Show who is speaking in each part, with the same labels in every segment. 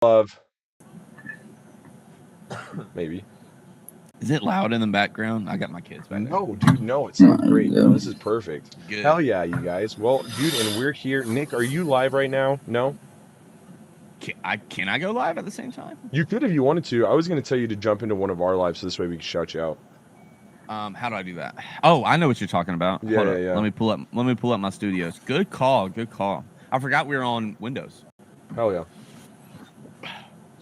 Speaker 1: Love. Maybe.
Speaker 2: Is it loud in the background? I got my kids back there.
Speaker 1: No, dude, no, it sounds great. No, this is perfect.
Speaker 2: Good.
Speaker 1: Hell yeah, you guys. Well, dude, and we're here. Nick, are you live right now? No?
Speaker 2: Can I go live at the same time?
Speaker 1: You could if you wanted to. I was going to tell you to jump into one of our lives so this way we can shout you out.
Speaker 2: How do I do that? Oh, I know what you're talking about.
Speaker 1: Yeah,
Speaker 2: Hold
Speaker 1: yeah,
Speaker 2: up.
Speaker 1: yeah.
Speaker 2: Let me pull up my studios. Good call. Good call. I forgot we were on Windows.
Speaker 1: Hell yeah.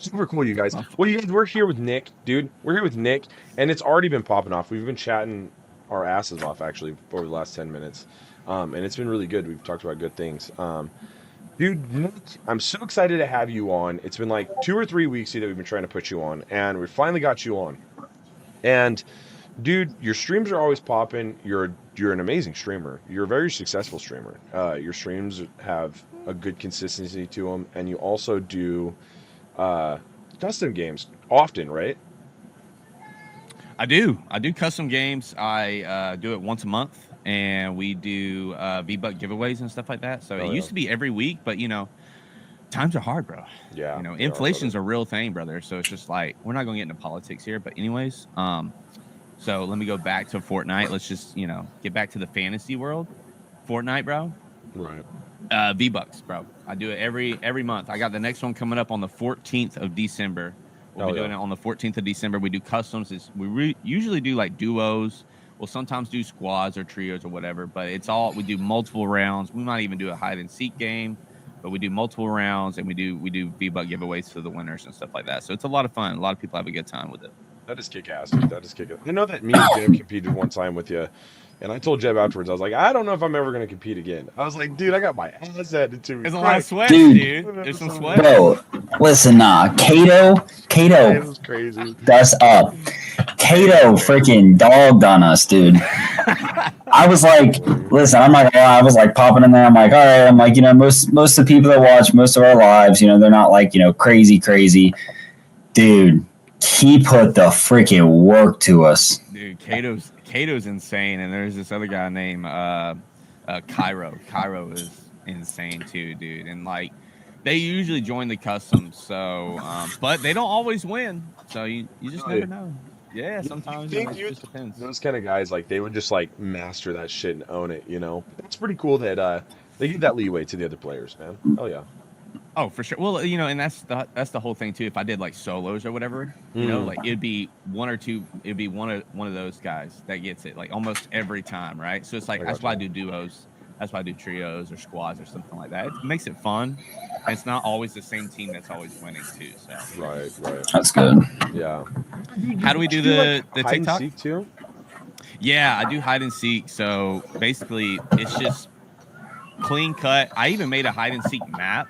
Speaker 1: Super cool, you guys. Well, you guys, we're here with Nick, dude. We're here with Nick, and it's already been popping off. We've been chatting our asses off, actually, over the last 10 minutes. And it's been really good. We've talked about good things. Dude, Nick, I'm so excited to have you on. It's been like 2 or 3 weeks that we've been trying to put you on, and we finally got you on. And, dude, your streams are always popping. You're an amazing streamer. You're a very successful streamer. Your streams have a good consistency to them, and you also do custom games often, right?
Speaker 2: I do custom games. I do it once a month, and we do V-Buck giveaways and stuff like that. So it used to be every week, but times are hard, bro.
Speaker 1: Yeah.
Speaker 2: Inflation's a real thing, brother. So it's just like we're not gonna get into politics here, but anyways, so let me go back to Fortnite. Let's just get back to the fantasy world. Fortnite, bro.
Speaker 1: Right.
Speaker 2: V-Bucks, bro. I do it every month. I got the next one coming up on the 14th of December. We'll be doing it on the 14th of December. We do customs. We usually do like duos. We'll sometimes do squads or trios or whatever, but we do multiple rounds. We might even do a hide and seek game, but we do multiple rounds, and we do V-Buck giveaways to the winners and stuff like that. So it's a lot of fun. A lot of people have a good time with it.
Speaker 1: That is kick-ass, dude. That is kick-ass. I know that me and Jim competed one time with you, and I told Jeb afterwards, I was like, I don't know if I'm ever going to compete again. I was like, dude, I got my ass handed to me.
Speaker 2: There's a lot of sweat, dude. There's some sweat.
Speaker 3: Bro, listen, Kato
Speaker 1: was crazy.
Speaker 3: That's up. Kato freaking dogged on us, dude. I was like, listen, I'm not gonna lie, I was like popping in there. I'm like, all right, I'm like, most of the people that watch most of our lives, they're not like, crazy. Dude, he put the freaking work to us.
Speaker 2: Dude, Kato's insane, and there's this other guy named Cairo. Cairo is insane too, dude. And like they usually join the customs, so but they don't always win. So you just never know. Yeah, sometimes it just depends.
Speaker 1: Those kind of guys, like they would just like master that shit and own it, It's pretty cool that they give that leeway to the other players, man. Oh yeah.
Speaker 2: Oh, for sure. Well, and that's the whole thing too. If I did like solos or whatever, like it'd be one or two. It'd be one of those guys that gets it like almost every time, right? So it's like that's why I do duos. That's why I do trios or squads or something like that. It makes it fun. And it's not always the same team that's always winning too. So
Speaker 1: right.
Speaker 3: That's good.
Speaker 1: Yeah.
Speaker 2: How do we do the
Speaker 1: hide
Speaker 2: TikTok?
Speaker 1: and seek too?
Speaker 2: Yeah, I do hide and seek. So basically, it's just clean cut. I even made a hide and seek map,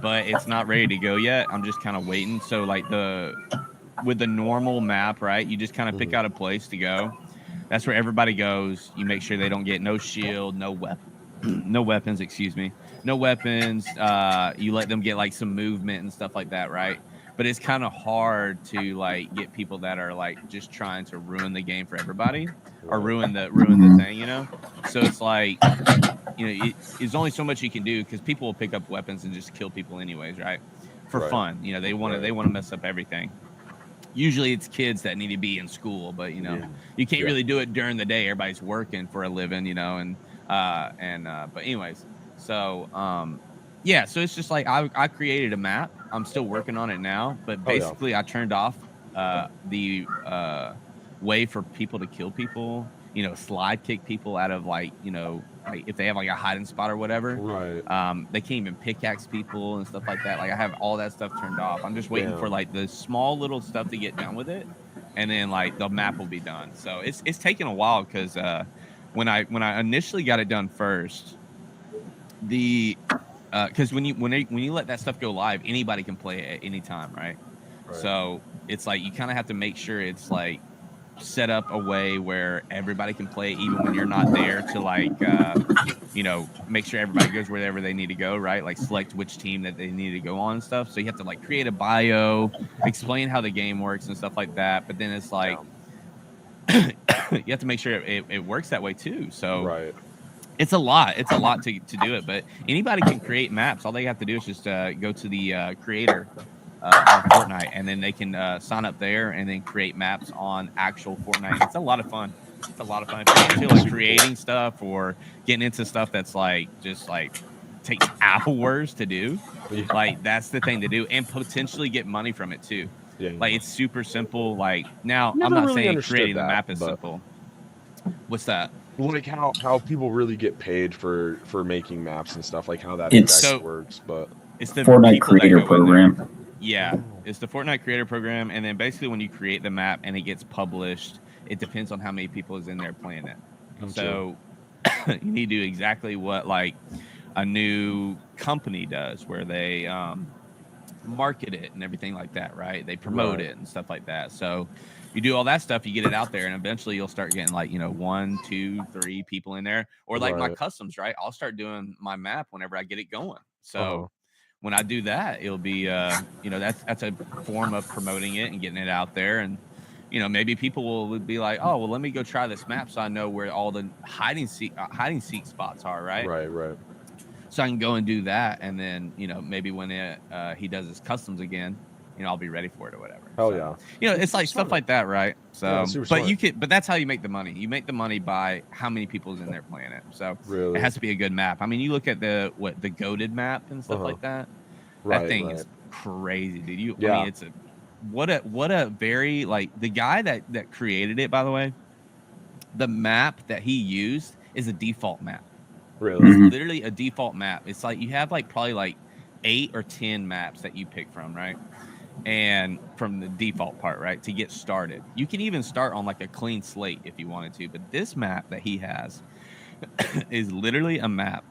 Speaker 2: but it's not ready to go yet. I'm just kind of waiting. So like with the normal map, right? You just kind of pick out a place to go. That's where everybody goes. You make sure they don't get no shield, no weapons, excuse me. No weapons. You let them get like some movement and stuff like that, right? But it's kind of hard to like get people that are like just trying to ruin the game for everybody or ruin the thing, So it's like, it's only so much you can do because people will pick up weapons and just kill people anyways, right? For fun, they want to mess up everything. Usually it's kids that need to be in school, but you can't really do it during the day. Everybody's working for a living, but anyways, so so it's just like I created a map. I'm still working on it now, but basically I turned off the way for people to kill people, slide kick people out of like if they have like a hiding spot or whatever.
Speaker 1: Right.
Speaker 2: They can't even pickaxe people and stuff like that. Like I have all that stuff turned off. I'm just waiting for like the small little stuff to get done with it, and then like the map will be done. So it's taking a while because when I initially got it done first, because when you let that stuff go live, anybody can play it at any time, right? So it's like you kind of have to make sure it's like set up a way where everybody can play even when you're not there to like make sure everybody goes wherever they need to go, right? Like select which team that they need to go on and stuff. So you have to like create a bio, explain how the game works and stuff like that. But then it's like you have to make sure it works that way too. So it's a lot to do it, but anybody can create maps. All they have to do is just go to the creator on Fortnite, and then they can sign up there and then create maps on actual Fortnite. It's a lot of fun. It's a lot of fun. If you're into like creating stuff or getting into stuff that's like just like takes hours to do, like that's the thing to do, and potentially get money from it too.
Speaker 1: Yeah.
Speaker 2: Like it's super simple. Like now,
Speaker 1: Never
Speaker 2: I'm not
Speaker 1: really
Speaker 2: saying
Speaker 1: understood
Speaker 2: creating the
Speaker 1: that,
Speaker 2: map is
Speaker 1: but-
Speaker 2: simple. What's that?
Speaker 1: Like how people really get paid for making maps and stuff, like how that
Speaker 3: It's-
Speaker 1: exactly works. But
Speaker 2: It's the
Speaker 3: Fortnite
Speaker 2: people that
Speaker 3: Creator
Speaker 2: go in there.
Speaker 3: Program.
Speaker 2: Yeah, it's the Fortnite Creator Program, and then basically when you create the map and it gets published, it depends on how many people is in there playing it. So you need to do exactly what like a new company does, where they market it and everything like that, right? They promote it and stuff like that. So you do all that stuff, you get it out there, and eventually you'll start getting like 1, 2, 3 people in there, or like my customs, right? I'll start doing my map whenever I get it going. So when I do that, it'll be that's a form of promoting it and getting it out there. And maybe people will be like, oh well, let me go try this map so I know where all the hiding seek spots are, right?
Speaker 1: Right.
Speaker 2: So I can go and do that, and then maybe when he does his customs again, I'll be ready for it or whatever.
Speaker 1: Hell
Speaker 2: so,
Speaker 1: yeah.
Speaker 2: It's like stuff like that, right? So
Speaker 1: Yeah,
Speaker 2: but that's how you make the money. You make the money by how many people's in there playing it. So
Speaker 1: Really?
Speaker 2: it has to be a good map. I mean, you look at the goated map and stuff like that. That thing is crazy, dude. I mean, it's what a very like the guy that created it, by the way, the map that he used is a default map.
Speaker 1: Really?
Speaker 2: It's literally a default map. It's like you have like probably like 8 or 10 maps that you pick from, right? And from the default part, right, to get started. You can even start on like a clean slate if you wanted to, but this map that he has is literally a map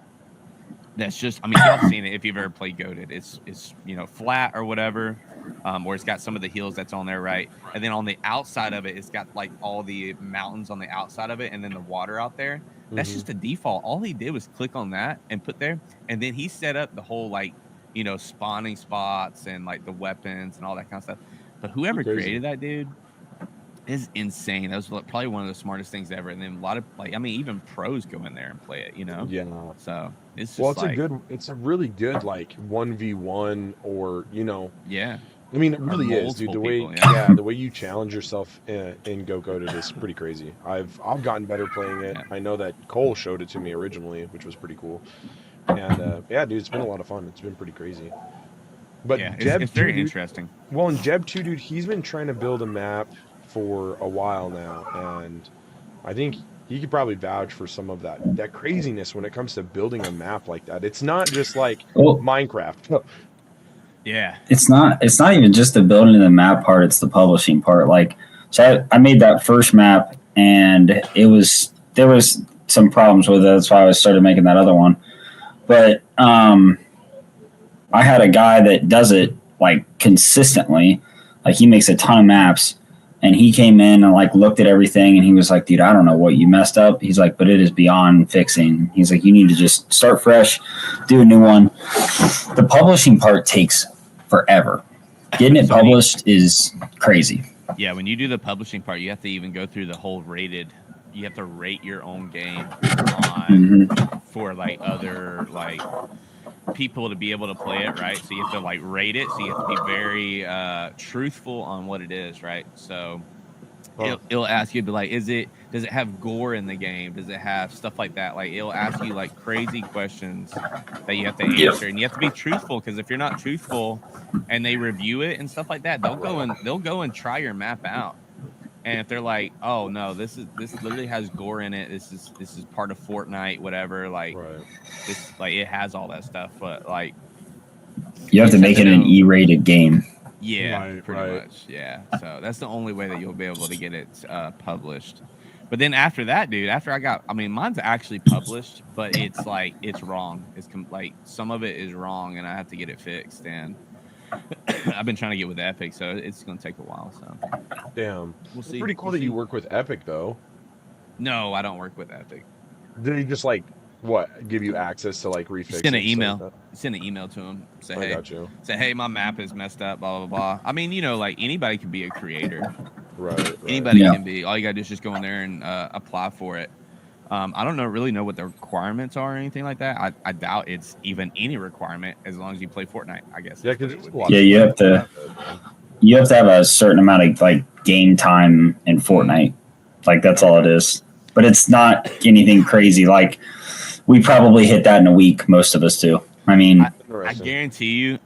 Speaker 2: that's just, I mean, y'all seen it if you've ever played Goated. It's flat or whatever, or it's got some of the hills that's on there, right? And then on the outside of it, it's got like all the mountains on the outside of it, and then the water out there. That's just a default. All he did was click on that and put there, and then he set up the whole like spawning spots and like the weapons and all that kind of stuff. But whoever created that, dude, is insane. That was probably one of the smartest things ever. And then a lot of even pros go in there and play it,
Speaker 1: Yeah.
Speaker 2: So it's just
Speaker 1: it's a really good like 1v1 or
Speaker 2: yeah.
Speaker 1: I mean, it really is, dude. The way the way you challenge yourself in Go Goated is pretty crazy. I've gotten better playing it. I know that Cole showed it to me originally, which was pretty cool. And dude, it's been a lot of fun. It's been pretty crazy. But Jeb
Speaker 2: it's very interesting.
Speaker 1: Well, and Jeb too, dude, he's been trying to build a map for a while now, and I think he could probably vouch for some of that craziness when it comes to building a map like that. It's not just like Minecraft.
Speaker 2: Yeah.
Speaker 3: It's not even just the building of the map part, it's the publishing part. Like, so I made that first map, and there was some problems with it. That's why I started making that other one. But I had a guy that does it like consistently. Like, he makes a ton of maps, and he came in and like looked at everything, and he was like, dude, I don't know what you messed up. He's like, but it is beyond fixing. He's like, you need to just start fresh, do a new one. The publishing part takes forever. Getting it published is crazy.
Speaker 2: Yeah, when you do the publishing part, you have to even go through the whole rated. You have to rate your own game on for like other like people to be able to play it, right? So you have to like rate it. So you have to be very truthful on what it is, right? So it'll ask you to be like, does it have gore in the game? Does it have stuff like that? Like, it'll ask you like crazy questions that you have to answer, and you have to be truthful, because if you're not truthful and they review it and stuff like that, they'll go and try your map out. And if they're like, oh no, this literally has gore in it, this is part of Fortnite, whatever, like this, like, it has all that stuff, but like
Speaker 3: you have to make it an E-rated game.
Speaker 2: Yeah, pretty much. Yeah. So that's the only way that you'll be able to get it published. But then after that, dude, mine's actually published, but it's like, it's wrong. It's like some of it is wrong, and I have to get it fixed. And I've been trying to get with Epic, so it's going to take a while. So
Speaker 1: damn,
Speaker 2: we'll see.
Speaker 1: It's pretty cool that you work with Epic, though.
Speaker 2: No, I don't work with Epic.
Speaker 1: Did he just like give you access to like refix?
Speaker 2: Send an email. Send an email to him. Say, hey, my map is messed up. Blah blah blah. I mean, like, anybody can be a creator.
Speaker 1: Right.
Speaker 2: Anybody can be. All you gotta do is just go in there and apply for it. I don't really know what the requirements are or anything like that. I doubt it's even any requirement as long as you play Fortnite, I guess.
Speaker 1: Yeah, because there's a lot
Speaker 3: Yeah,
Speaker 1: of
Speaker 3: you have to have a certain amount of like game time in Fortnite. Like that's all it is. But it's not anything crazy. Like we probably hit that in a week. Most of us do. I mean,
Speaker 2: I guarantee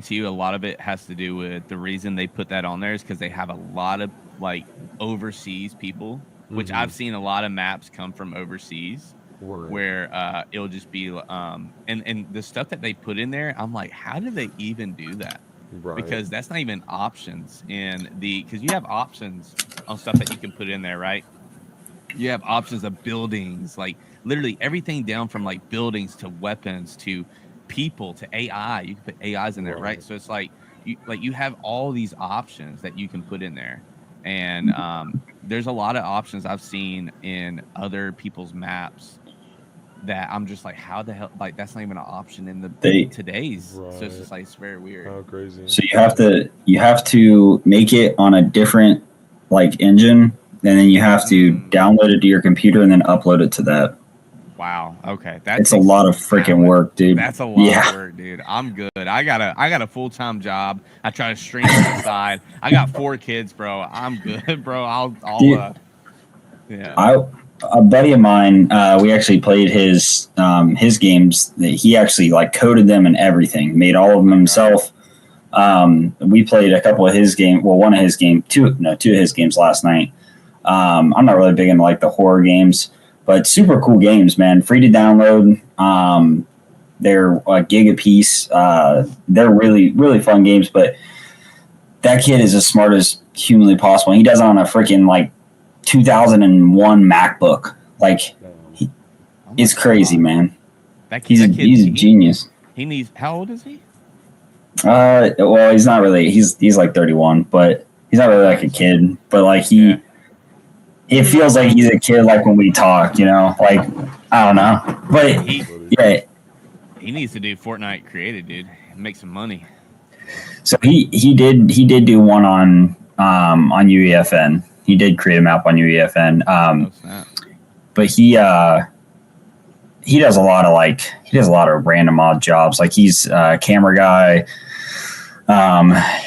Speaker 2: you a lot of it has to do with the reason they put that on there is because they have a lot of like overseas people, which I've seen a lot of maps come from overseas. Where it'll just be and the stuff that they put in there, I'm like, how do they even do that? Right. Because that's not even options because you have options on stuff that you can put in there, right? You have options of buildings, like literally everything down from like buildings to weapons to people to AI. You can put AIs in there, right? So it's like you have all these options that you can put in there, and there's a lot of options I've seen in other people's maps that I'm just like, how the hell? Like that's not even an option in today's. Right. So it's just like it's very weird.
Speaker 1: How crazy.
Speaker 3: So you have to make it on a different like engine, and then you have to download it to your computer and then upload it to that.
Speaker 2: Wow. Okay.
Speaker 3: It's a lot of freaking work, dude.
Speaker 2: That's a lot of work, dude. I'm good. I got a full-time job. I try to stream on the side. I got 4 kids, bro. I'm good, bro.
Speaker 3: A buddy of mine, we actually played his games. He actually like coded them and everything, made all of them himself. We played a couple of his games. Well, one of his games, two of his games last night. I'm not really big into like the horror games, but super cool games, man. Free to download. They're a gig a piece. They're really, really fun games, but that kid is as smart as humanly possible. He does it on a freaking like 2001 MacBook. Like, it's crazy, man. He's a genius.
Speaker 2: He needs. How old is he?
Speaker 3: Well, he's not really. He's like 31, but he's not really like a kid. But like it feels like he's a kid. Like when we talk, you know. Like I don't know, but
Speaker 2: he needs to do Fortnite created, dude. Make some money.
Speaker 3: So he did do one on UEFN. He did create a map on UEFN. But he does a lot of random odd jobs. Like he's a camera guy.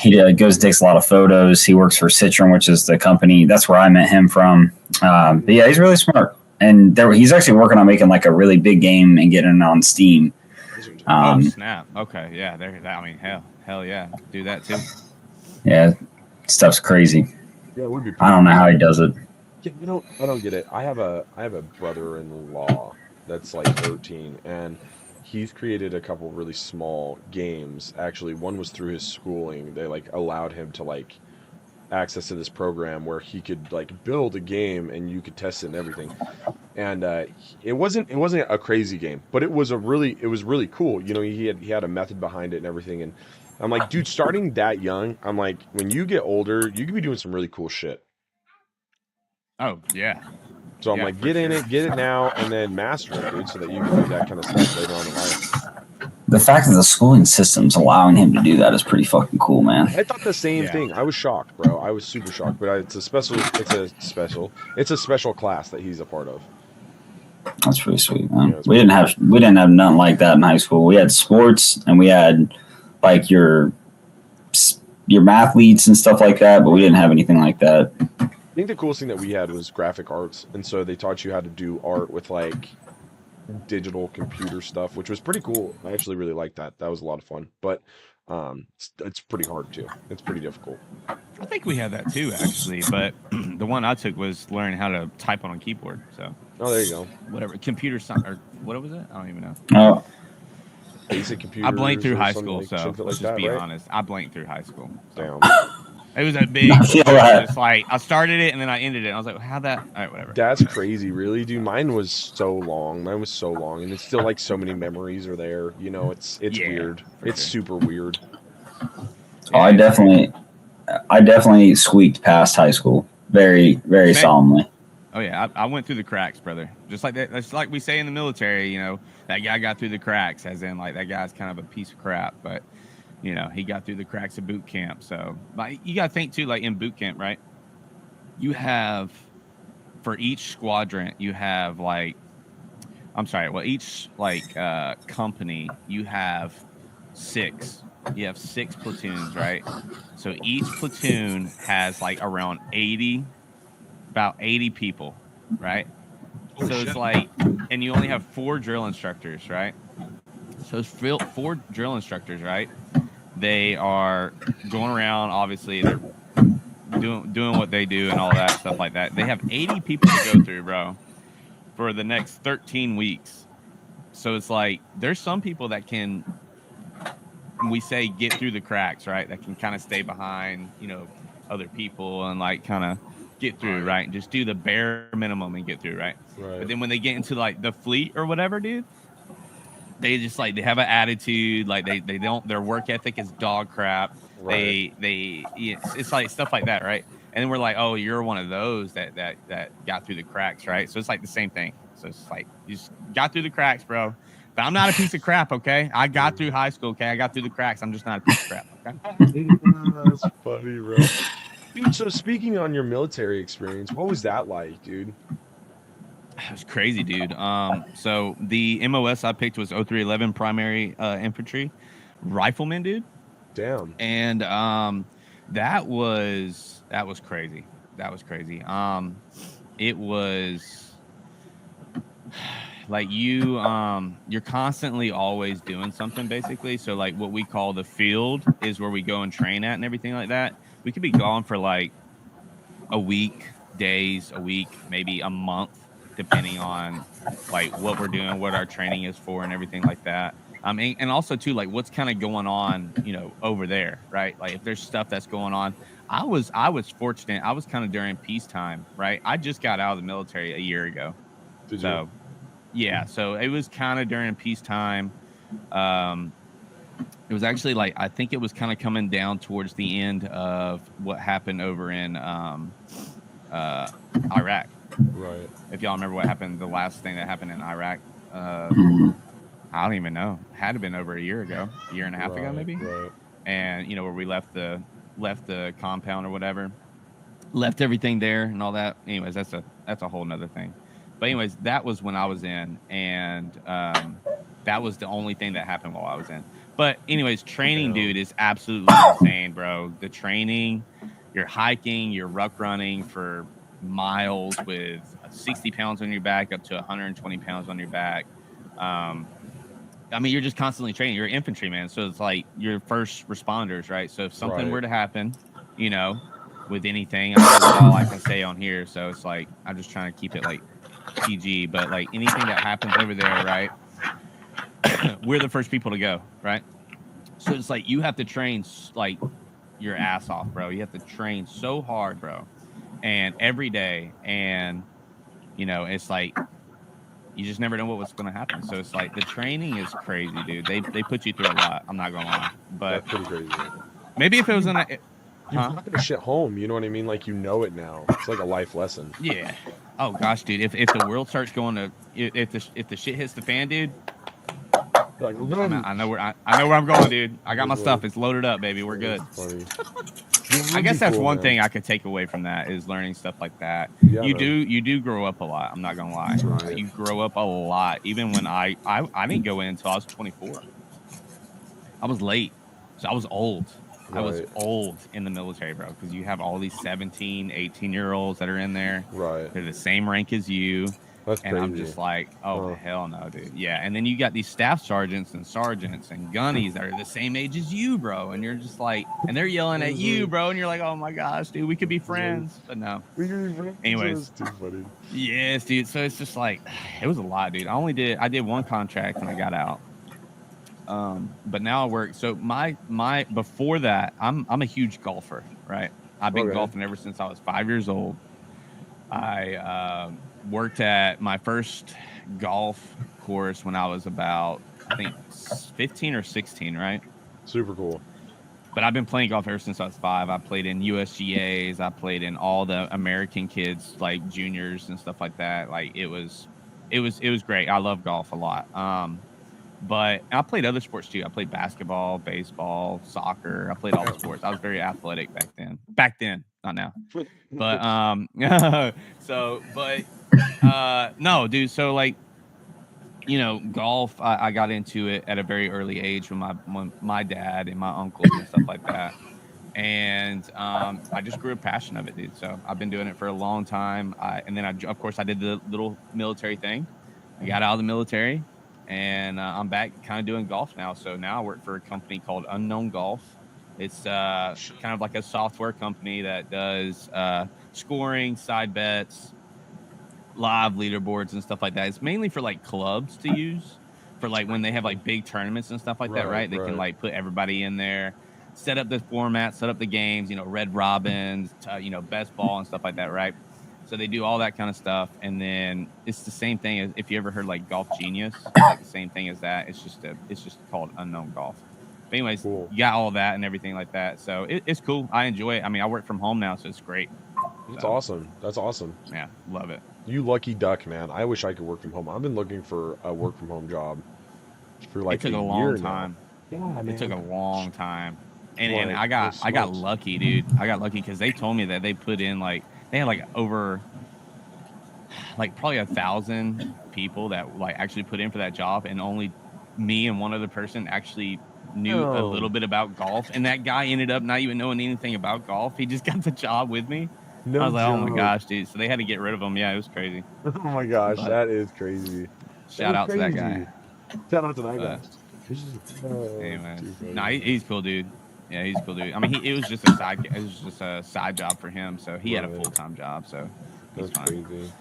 Speaker 3: He takes a lot of photos. He works for Citron, which is the company. That's where I met him from. But yeah, he's really smart. And he's actually working on making like a really big game and getting it on Steam.
Speaker 2: Oh snap! Okay, yeah. I mean, hell yeah, do that too.
Speaker 3: Yeah, stuff's crazy.
Speaker 1: Yeah, it would be.
Speaker 3: I don't know how he does it.
Speaker 1: Yeah, I don't get it. I have a brother-in-law that's like 13, and he's created a couple really small games. Actually, one was through his schooling. They like allowed him to like access to this program where he could like build a game and you could test it and everything. And it wasn't a crazy game, but it was really cool. You know, he had a method behind it and everything. And I'm like, dude, starting that young, I'm like, when you get older, you could be doing some really cool shit.
Speaker 2: Oh yeah.
Speaker 1: So I'm like, get it now, and then master it, dude, so that you can do that kind of stuff later on in life.
Speaker 3: The fact that the schooling system's allowing him to do that is pretty fucking cool, man.
Speaker 1: I thought the same thing. I was shocked, bro. I was super shocked. But it's a special class that he's a part of.
Speaker 3: That's pretty sweet, man. Yeah, we didn't have nothing like that in high school. We had sports and we had like your mathletes and stuff like that, but we didn't have anything like that.
Speaker 1: I think the coolest thing that we had was graphic arts, and so they taught you how to do art with like digital computer stuff, which was pretty cool. I actually really liked that. That was a lot of fun, but it's pretty hard too. It's pretty difficult.
Speaker 2: I think we had that too, actually, but the one I took was learning how to type on a keyboard. So
Speaker 1: there you go.
Speaker 2: Whatever, computer science or what was it? I don't even know.
Speaker 3: Oh,
Speaker 1: basic computer.
Speaker 2: I blanked through high school, so let's just be honest. I blanked through high school.
Speaker 1: So.
Speaker 2: Damn. It was a big. It's like I started it and then I ended it. I was like, "How that?" All right, whatever.
Speaker 1: That's crazy, really, dude. Mine was so long, and it's still like so many memories are there. You know, it's weird. It's super weird.
Speaker 3: Oh, I definitely squeaked past high school very, very solemnly.
Speaker 2: Oh yeah, I went through the cracks, brother. Just like that. That's like we say in the military. You know, that guy got through the cracks, as in like that guy's kind of a piece of crap, but. You know, he got through the cracks of boot camp. So, but you got to think too, like in boot camp, right? You have, for each squadron, you have like I'm sorry. Well, each like company, you have 6. You have 6 platoons, right? So each platoon has like around about 80 people, right?
Speaker 1: Holy
Speaker 2: So
Speaker 1: shit.
Speaker 2: it's like, and you only have 4 drill instructors, right? So it's 4 drill instructors, right? They are going around. Obviously, they're doing what they do and all that stuff like that. They have 80 people to go through, bro, for the next 13 weeks. So it's like there's some people that can, we say, get through the cracks, right? That can kind of stay behind, other people and like kind of get through, right? And just do the bare minimum and get through, right? But then when they get into like the fleet or whatever, dude, they just like they have an attitude, like they don't, their work ethic is dog crap.
Speaker 1: Right.
Speaker 2: It's like stuff like that, right? And then we're like, oh, you're one of those that got through the cracks, right? So it's like the same thing. So it's like you just got through the cracks, bro. But I'm not a piece of crap, okay? I got through high school, okay? I got through the cracks. I'm just not a piece of crap, okay?
Speaker 1: That's funny, bro. Dude, so speaking on your military experience, what was that like, dude?
Speaker 2: It was crazy, dude. So the MOS I picked was 0311 primary infantry rifleman, dude.
Speaker 1: Damn.
Speaker 2: And that was crazy. That was crazy. It was like you're constantly always doing something, basically. So like what we call the field is where we go and train at and everything like that. We could be gone for like a week, days, a week, maybe a month, depending on like what we're doing, what our training is for, and everything like that. And also too, like what's kind of going on, over there, right? Like if there's stuff that's going on. I was fortunate. I was kind of during peacetime, right? I just got out of the military a year ago.
Speaker 1: Did
Speaker 2: So yeah, so it was kind of during peacetime. It was actually like, I think it was kind of coming down towards the end of what happened over in Iraq.
Speaker 1: Right.
Speaker 2: If y'all remember what happened, the last thing that happened in Iraq, I don't even know. Had to have been over a year ago, a year and a half ago, maybe.
Speaker 1: Right.
Speaker 2: And where we left the compound or whatever, left everything there and all that. Anyways, that's a whole nother thing. But anyways, that was when I was in, and that was the only thing that happened while I was in. But anyways, training, dude, is absolutely insane, bro. The training, you're hiking, you're ruck running for miles with 60 pounds on your back up to 120 pounds on your back. I mean, you're just constantly training. You're an infantryman, so it's like you're first responders, right? So if something were to happen, with anything, that's all I can say on here. So it's like I'm just trying to keep it like PG, but like anything that happens over there, right? We're the first people to go, right? So it's like you have to train like your ass off, bro. You have to train so hard, bro, and every day, and it's like you just never know what's going to happen. So it's like the training is crazy, dude. They put you through a lot. I'm not going to lie, but
Speaker 1: that's pretty crazy.
Speaker 2: Maybe if it was in a,
Speaker 1: you're not gonna shit home. You know what I mean? Like it now. It's like a life lesson.
Speaker 2: Yeah. Oh gosh, dude. If the world starts going to, if the shit hits the fan, dude.
Speaker 1: Like,
Speaker 2: I know where I'm going, dude. I got my stuff. It's loaded up, baby. We're good. I guess that's one thing I could take away from that is learning stuff like that.
Speaker 1: Yeah,
Speaker 2: you do grow up a lot. I'm not gonna lie.
Speaker 1: Right.
Speaker 2: You grow up a lot. Even when I didn't go in until I was 24. I was late, so I was old. Right. I was old in the military, bro, because you have all these 17, 18-year-olds that are in there.
Speaker 1: Right.
Speaker 2: They're the same rank as you.
Speaker 1: That's
Speaker 2: and
Speaker 1: crazy.
Speaker 2: I'm just like, oh, hell no, dude. Yeah, and then you got these staff sergeants and gunnies that are the same age as you, bro. And you're just like, and they're yelling at you, bro. And you're like, oh my gosh, dude, we could be friends. But no. Anyways.
Speaker 1: Too funny.
Speaker 2: Yes, dude. So it's just like, it was a lot, dude. I did one contract and I got out. But now I work. So my before that, I'm a huge golfer, right? I've been golfing ever since I was 5 years old. I worked at my first golf course when I was about, I think, 15 or 16, right?
Speaker 1: Super cool.
Speaker 2: But I've been playing golf ever since I was 5. I played in USGAs. I played in all the American kids, like juniors and stuff like that. Like it was great. I love golf a lot. But I played other sports too. I played basketball, baseball, soccer. I played all the sports. I was very athletic back then. Back then, not now. But no, dude. So like golf, I got into it at a very early age when my dad and my uncles and stuff like that. And I just grew a passion of it, dude. So I've been doing it for a long time. And then, of course, I did the little military thing. I got out of the military, and I'm back kind of doing golf now. So now I work for a company called Unknown Golf. It's kind of like a software company that does scoring, side bets, live leaderboards and stuff like that. It's mainly for like clubs to use for like when they have like big tournaments and stuff like that, right? They can like put everybody in there, set up the format, set up the games, red robins, best ball and stuff like that, right? So they do all that kind of stuff. And then it's the same thing as if you ever heard like Golf Genius, it's like the same thing as that. It's just called Unknown Golf. But anyways, cool. You got all that and everything like that. So it's cool. I enjoy it. I mean, I work from home now, so it's great.
Speaker 1: That's awesome. That's awesome.
Speaker 2: Yeah, love it.
Speaker 1: You lucky duck, man. I wish I could work from home. I've been looking for a work from home job for like
Speaker 2: it took a long time.
Speaker 1: Yeah, man.
Speaker 2: It took a long time. And I got lucky, dude. I got lucky because they told me that they put in they had like over probably 1,000 people that like actually put in for that job, and only me and one other person actually knew a little bit about golf. And that guy ended up not even knowing anything about golf. He just got the job with me. I was like, oh my gosh, dude. So they had to get rid of him. Yeah, it was crazy.
Speaker 1: Oh my gosh, that is crazy.
Speaker 2: Shout out to that guy.
Speaker 1: Shout out to that guy.
Speaker 2: Anyway, he's cool, dude. Yeah, he's cool, dude. I mean, it was just a side job for him. So he had a full-time job. So he's fine. Crazy.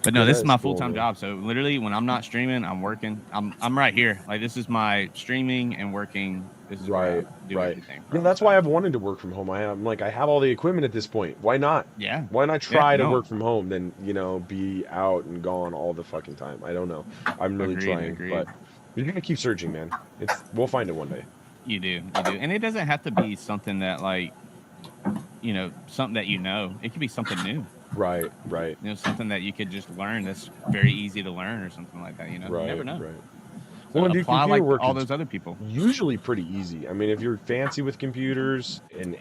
Speaker 2: But no, this is my full-time job. So literally, when I'm not streaming, I'm working. I'm right here. Like, this is my streaming and working. This is where I do everything.
Speaker 1: Yeah, that's why I've wanted to work from home. I have all the equipment at this point. Why not?
Speaker 2: Yeah.
Speaker 1: Why not try to work from home than be out and gone all the fucking time? I don't know. I'm really trying, but you're gonna keep searching, man. We'll find it one day.
Speaker 2: You do, and it doesn't have to be something that something that It could be something new.
Speaker 1: Right.
Speaker 2: Something that you could just learn that's very easy to learn or something like that.
Speaker 1: Right,
Speaker 2: you never know.
Speaker 1: Right.
Speaker 2: So well, apply like all those other people.
Speaker 1: Usually pretty easy. I mean, if you're fancy with computers and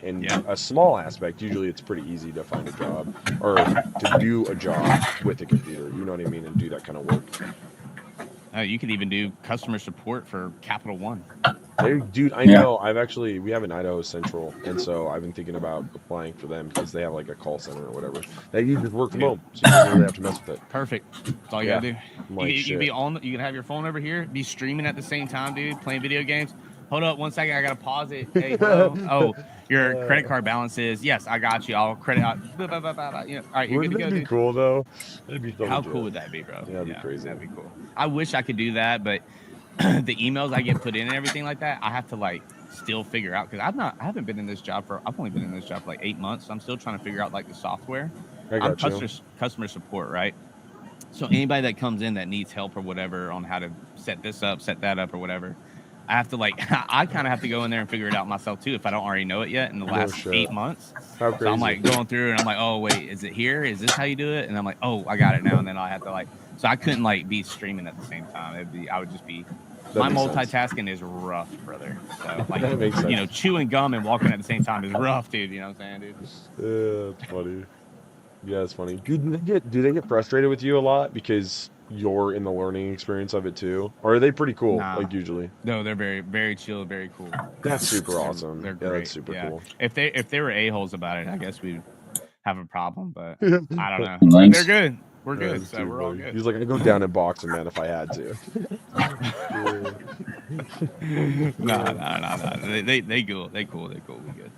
Speaker 1: a small aspect, usually it's pretty easy to find a job or to do a job with a computer. You know what I mean? And do that kind of work.
Speaker 2: You could even do customer support for Capital One.
Speaker 1: Hey, dude, I know. We have an Idaho Central, and so I've been thinking about applying for them because they have like a call center or whatever. That you just work from home, so you don't really have to mess with it.
Speaker 2: Perfect. That's all you gotta do. You can be on. You can have your phone over here, be streaming at the same time, dude, playing video games. Hold up, 1 second. I gotta pause it. Hey, hello. Your credit card balance is yes. I got you. I'll credit out. All right, you're good to go.
Speaker 1: That'd be cool though. That'd be so
Speaker 2: How cool would that be, bro?
Speaker 1: Yeah, that'd be crazy.
Speaker 2: That'd be cool. I wish I could do that, but the emails I get put in and everything like that, I have to still figure out because I haven't been in this job I've only been in this job for 8 months. So I'm still trying to figure out the software. I'm customer support, right? So anybody that comes in that needs help or whatever on how to set this up, set that up or whatever, I have to I kind of have to go in there and figure it out myself too if I don't already know it yet in the last 8 months.
Speaker 1: How crazy.
Speaker 2: So I'm going through and I'm like, oh wait, is it here? Is this how you do it? And I'm like, oh, I got it now. And then I have to so I couldn't be streaming at the same time. I would just be. My multitasking is rough, brother. So
Speaker 1: that makes sense.
Speaker 2: Chewing gum and walking at the same time is rough, dude. You know what I'm saying, dude?
Speaker 1: It's funny. Yeah, it's funny. Do they get frustrated with you a lot because you're in the learning experience of it too, or are they pretty cool?
Speaker 2: Nah.
Speaker 1: Usually.
Speaker 2: No, they're very, very chill, very cool.
Speaker 1: That's super awesome.
Speaker 2: They're great.
Speaker 1: That's super cool.
Speaker 2: If they were a-holes about it, I guess we'd have a problem. But I don't know. They're good. We're good, so we're all good.
Speaker 1: He's like, I go down in boxing, man, if I had to.
Speaker 2: No. They cool. We good.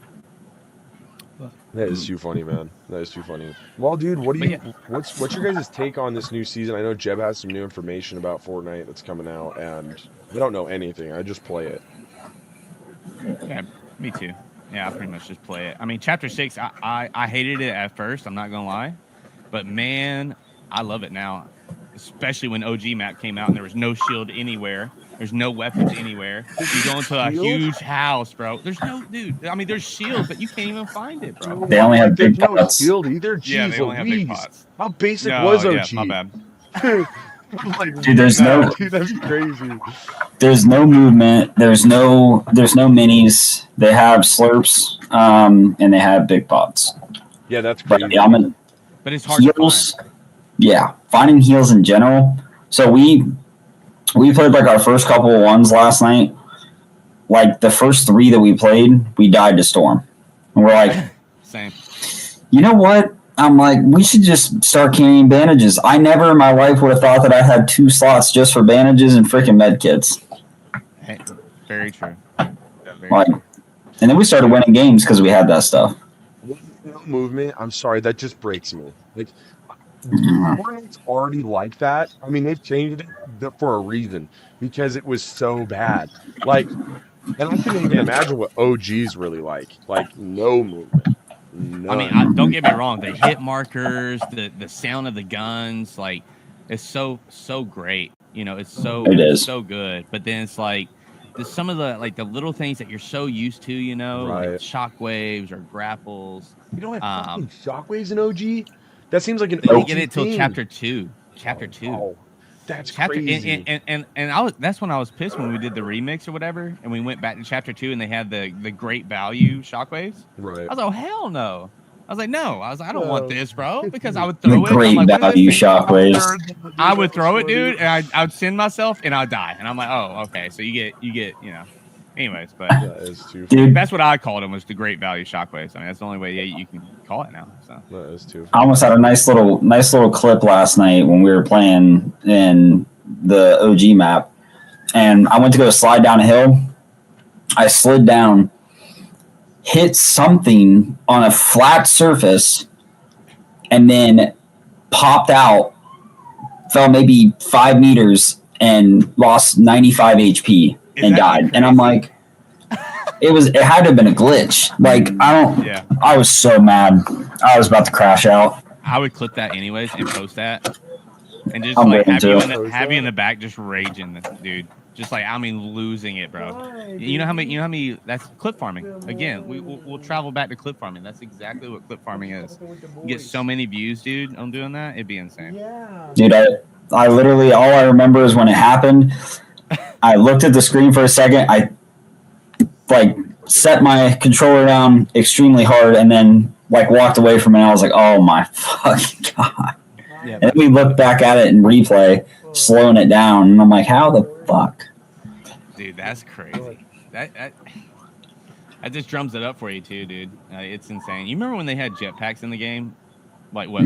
Speaker 1: That is too funny, man. That is too funny. Well, dude, what's your guys' take on this new season? I know Jeb has some new information about Fortnite that's coming out, and I don't know anything. I just play it.
Speaker 2: Yeah, me too. Yeah, I pretty much just play it. I mean, Chapter 6, I hated it at first. I'm not gonna lie, but man, I love it now. Especially when OG map came out and there was no shield anywhere. There's no weapons anywhere. You go into a huge house, bro. There's no, dude. I mean, there's shields, but you can't even find it, bro.
Speaker 3: They only have big
Speaker 1: no
Speaker 3: pots.
Speaker 1: shield either. Jeez,
Speaker 2: yeah, they only have big pots.
Speaker 1: How basic was OG?
Speaker 2: Yeah, my bad.
Speaker 3: Dude, there's no.
Speaker 1: Dude, that's crazy.
Speaker 3: There's no movement. There's no minis. They have slurps, and they have big pots.
Speaker 1: Yeah, that's crazy.
Speaker 2: But it's hard
Speaker 3: heals,
Speaker 2: to find.
Speaker 3: Yeah, finding heals in general. So we we played like our first couple of ones last night. Like the first 3 that we played, we died to Storm. And we're like,
Speaker 2: same.
Speaker 3: You know what? I'm like, we should just start carrying bandages. I never in my life would have thought that I had 2 slots just for bandages and freaking med kits.
Speaker 2: Hey, very true.
Speaker 3: Like, and then we started winning games because we had that stuff.
Speaker 1: Movement. I'm sorry, that just breaks me. Like, Fortnite's already like that. I mean, they've changed it for a reason because it was so bad. Like, and I couldn't even imagine what OG's really like. Like, no movement. None.
Speaker 2: I mean, don't get me wrong. The hit markers, the sound of the guns, like, it's so great. You know, it's so good. But then it's like some of the like the little things that you're so used to. You know,
Speaker 1: right.
Speaker 2: like shockwaves or grapples.
Speaker 1: You don't have fucking shockwaves in OG. That seems like an.
Speaker 2: They didn't get it till chapter 2. Chapter 2.
Speaker 1: Oh, that's crazy.
Speaker 2: And I was that's when I was pissed when we did the remix or whatever, and we went back to chapter 2 and they had the great value shockwaves.
Speaker 1: Right.
Speaker 2: I was like, oh hell no. I was like, no. I was like, I don't want this, bro, because I would throw
Speaker 3: the great
Speaker 2: like,
Speaker 3: value shockwaves.
Speaker 2: I would throw it, dude, and I would send myself and I'd die. And I'm like, oh, okay. So you get, you know. Anyways, but
Speaker 3: dude,
Speaker 2: that's what I called them was the great value shockwaves. I mean, that's the only way you can call it now. So
Speaker 1: that is too.
Speaker 3: I almost had a nice little clip last night when we were playing in the OG map, and I went to go slide down a hill. I slid down, hit something on a flat surface, and then popped out, fell maybe 5 meters, and lost 95 HP and died. And I'm like, it had to have been a glitch. Like, I was so mad. I was about to crash out.
Speaker 2: I would clip that anyways and post that. And just like have you in the back just raging, dude. Just like, I mean, losing it, bro. You know how many that's clip farming. Again, we'll travel back to clip farming. That's exactly what clip farming is. You get so many views, dude, on doing that. It'd be insane.
Speaker 3: Dude, I literally, all I remember is when it happened, I looked at the screen for a second. I like set my controller down extremely hard and then like walked away from it. And I was like, oh my fucking God. Yeah, and then we looked back at it in replay, slowing it down, and I'm like, how the fuck?
Speaker 2: Dude, that's crazy. That just drums it up for you too, dude. It's insane. You remember when they had jetpacks in the game? Like what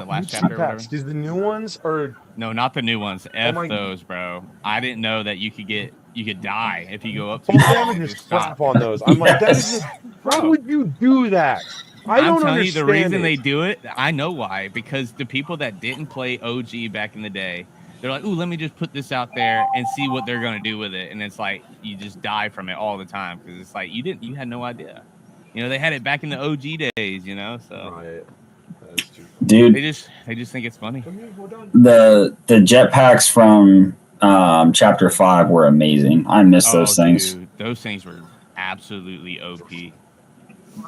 Speaker 2: last chapter or whatever?
Speaker 1: Is the new ones or
Speaker 2: no? Not the new ones. Those, bro. I didn't know that you could die if you go up to
Speaker 1: just slap on those. I'm like, that is why would you do that?
Speaker 2: I'm telling you, the reason they do it, I know why. Because the people that didn't play OG back in the day, they're like, ooh, let me just put this out there and see what they're gonna do with it. And it's like you just die from it all the time because it's like you had no idea. You know, they had it back in the OG days. You know, so
Speaker 1: right.
Speaker 3: Dude,
Speaker 2: they just think it's funny.
Speaker 3: The jetpacks from chapter 5 were amazing. I miss those things.
Speaker 2: Dude, those things were absolutely OP.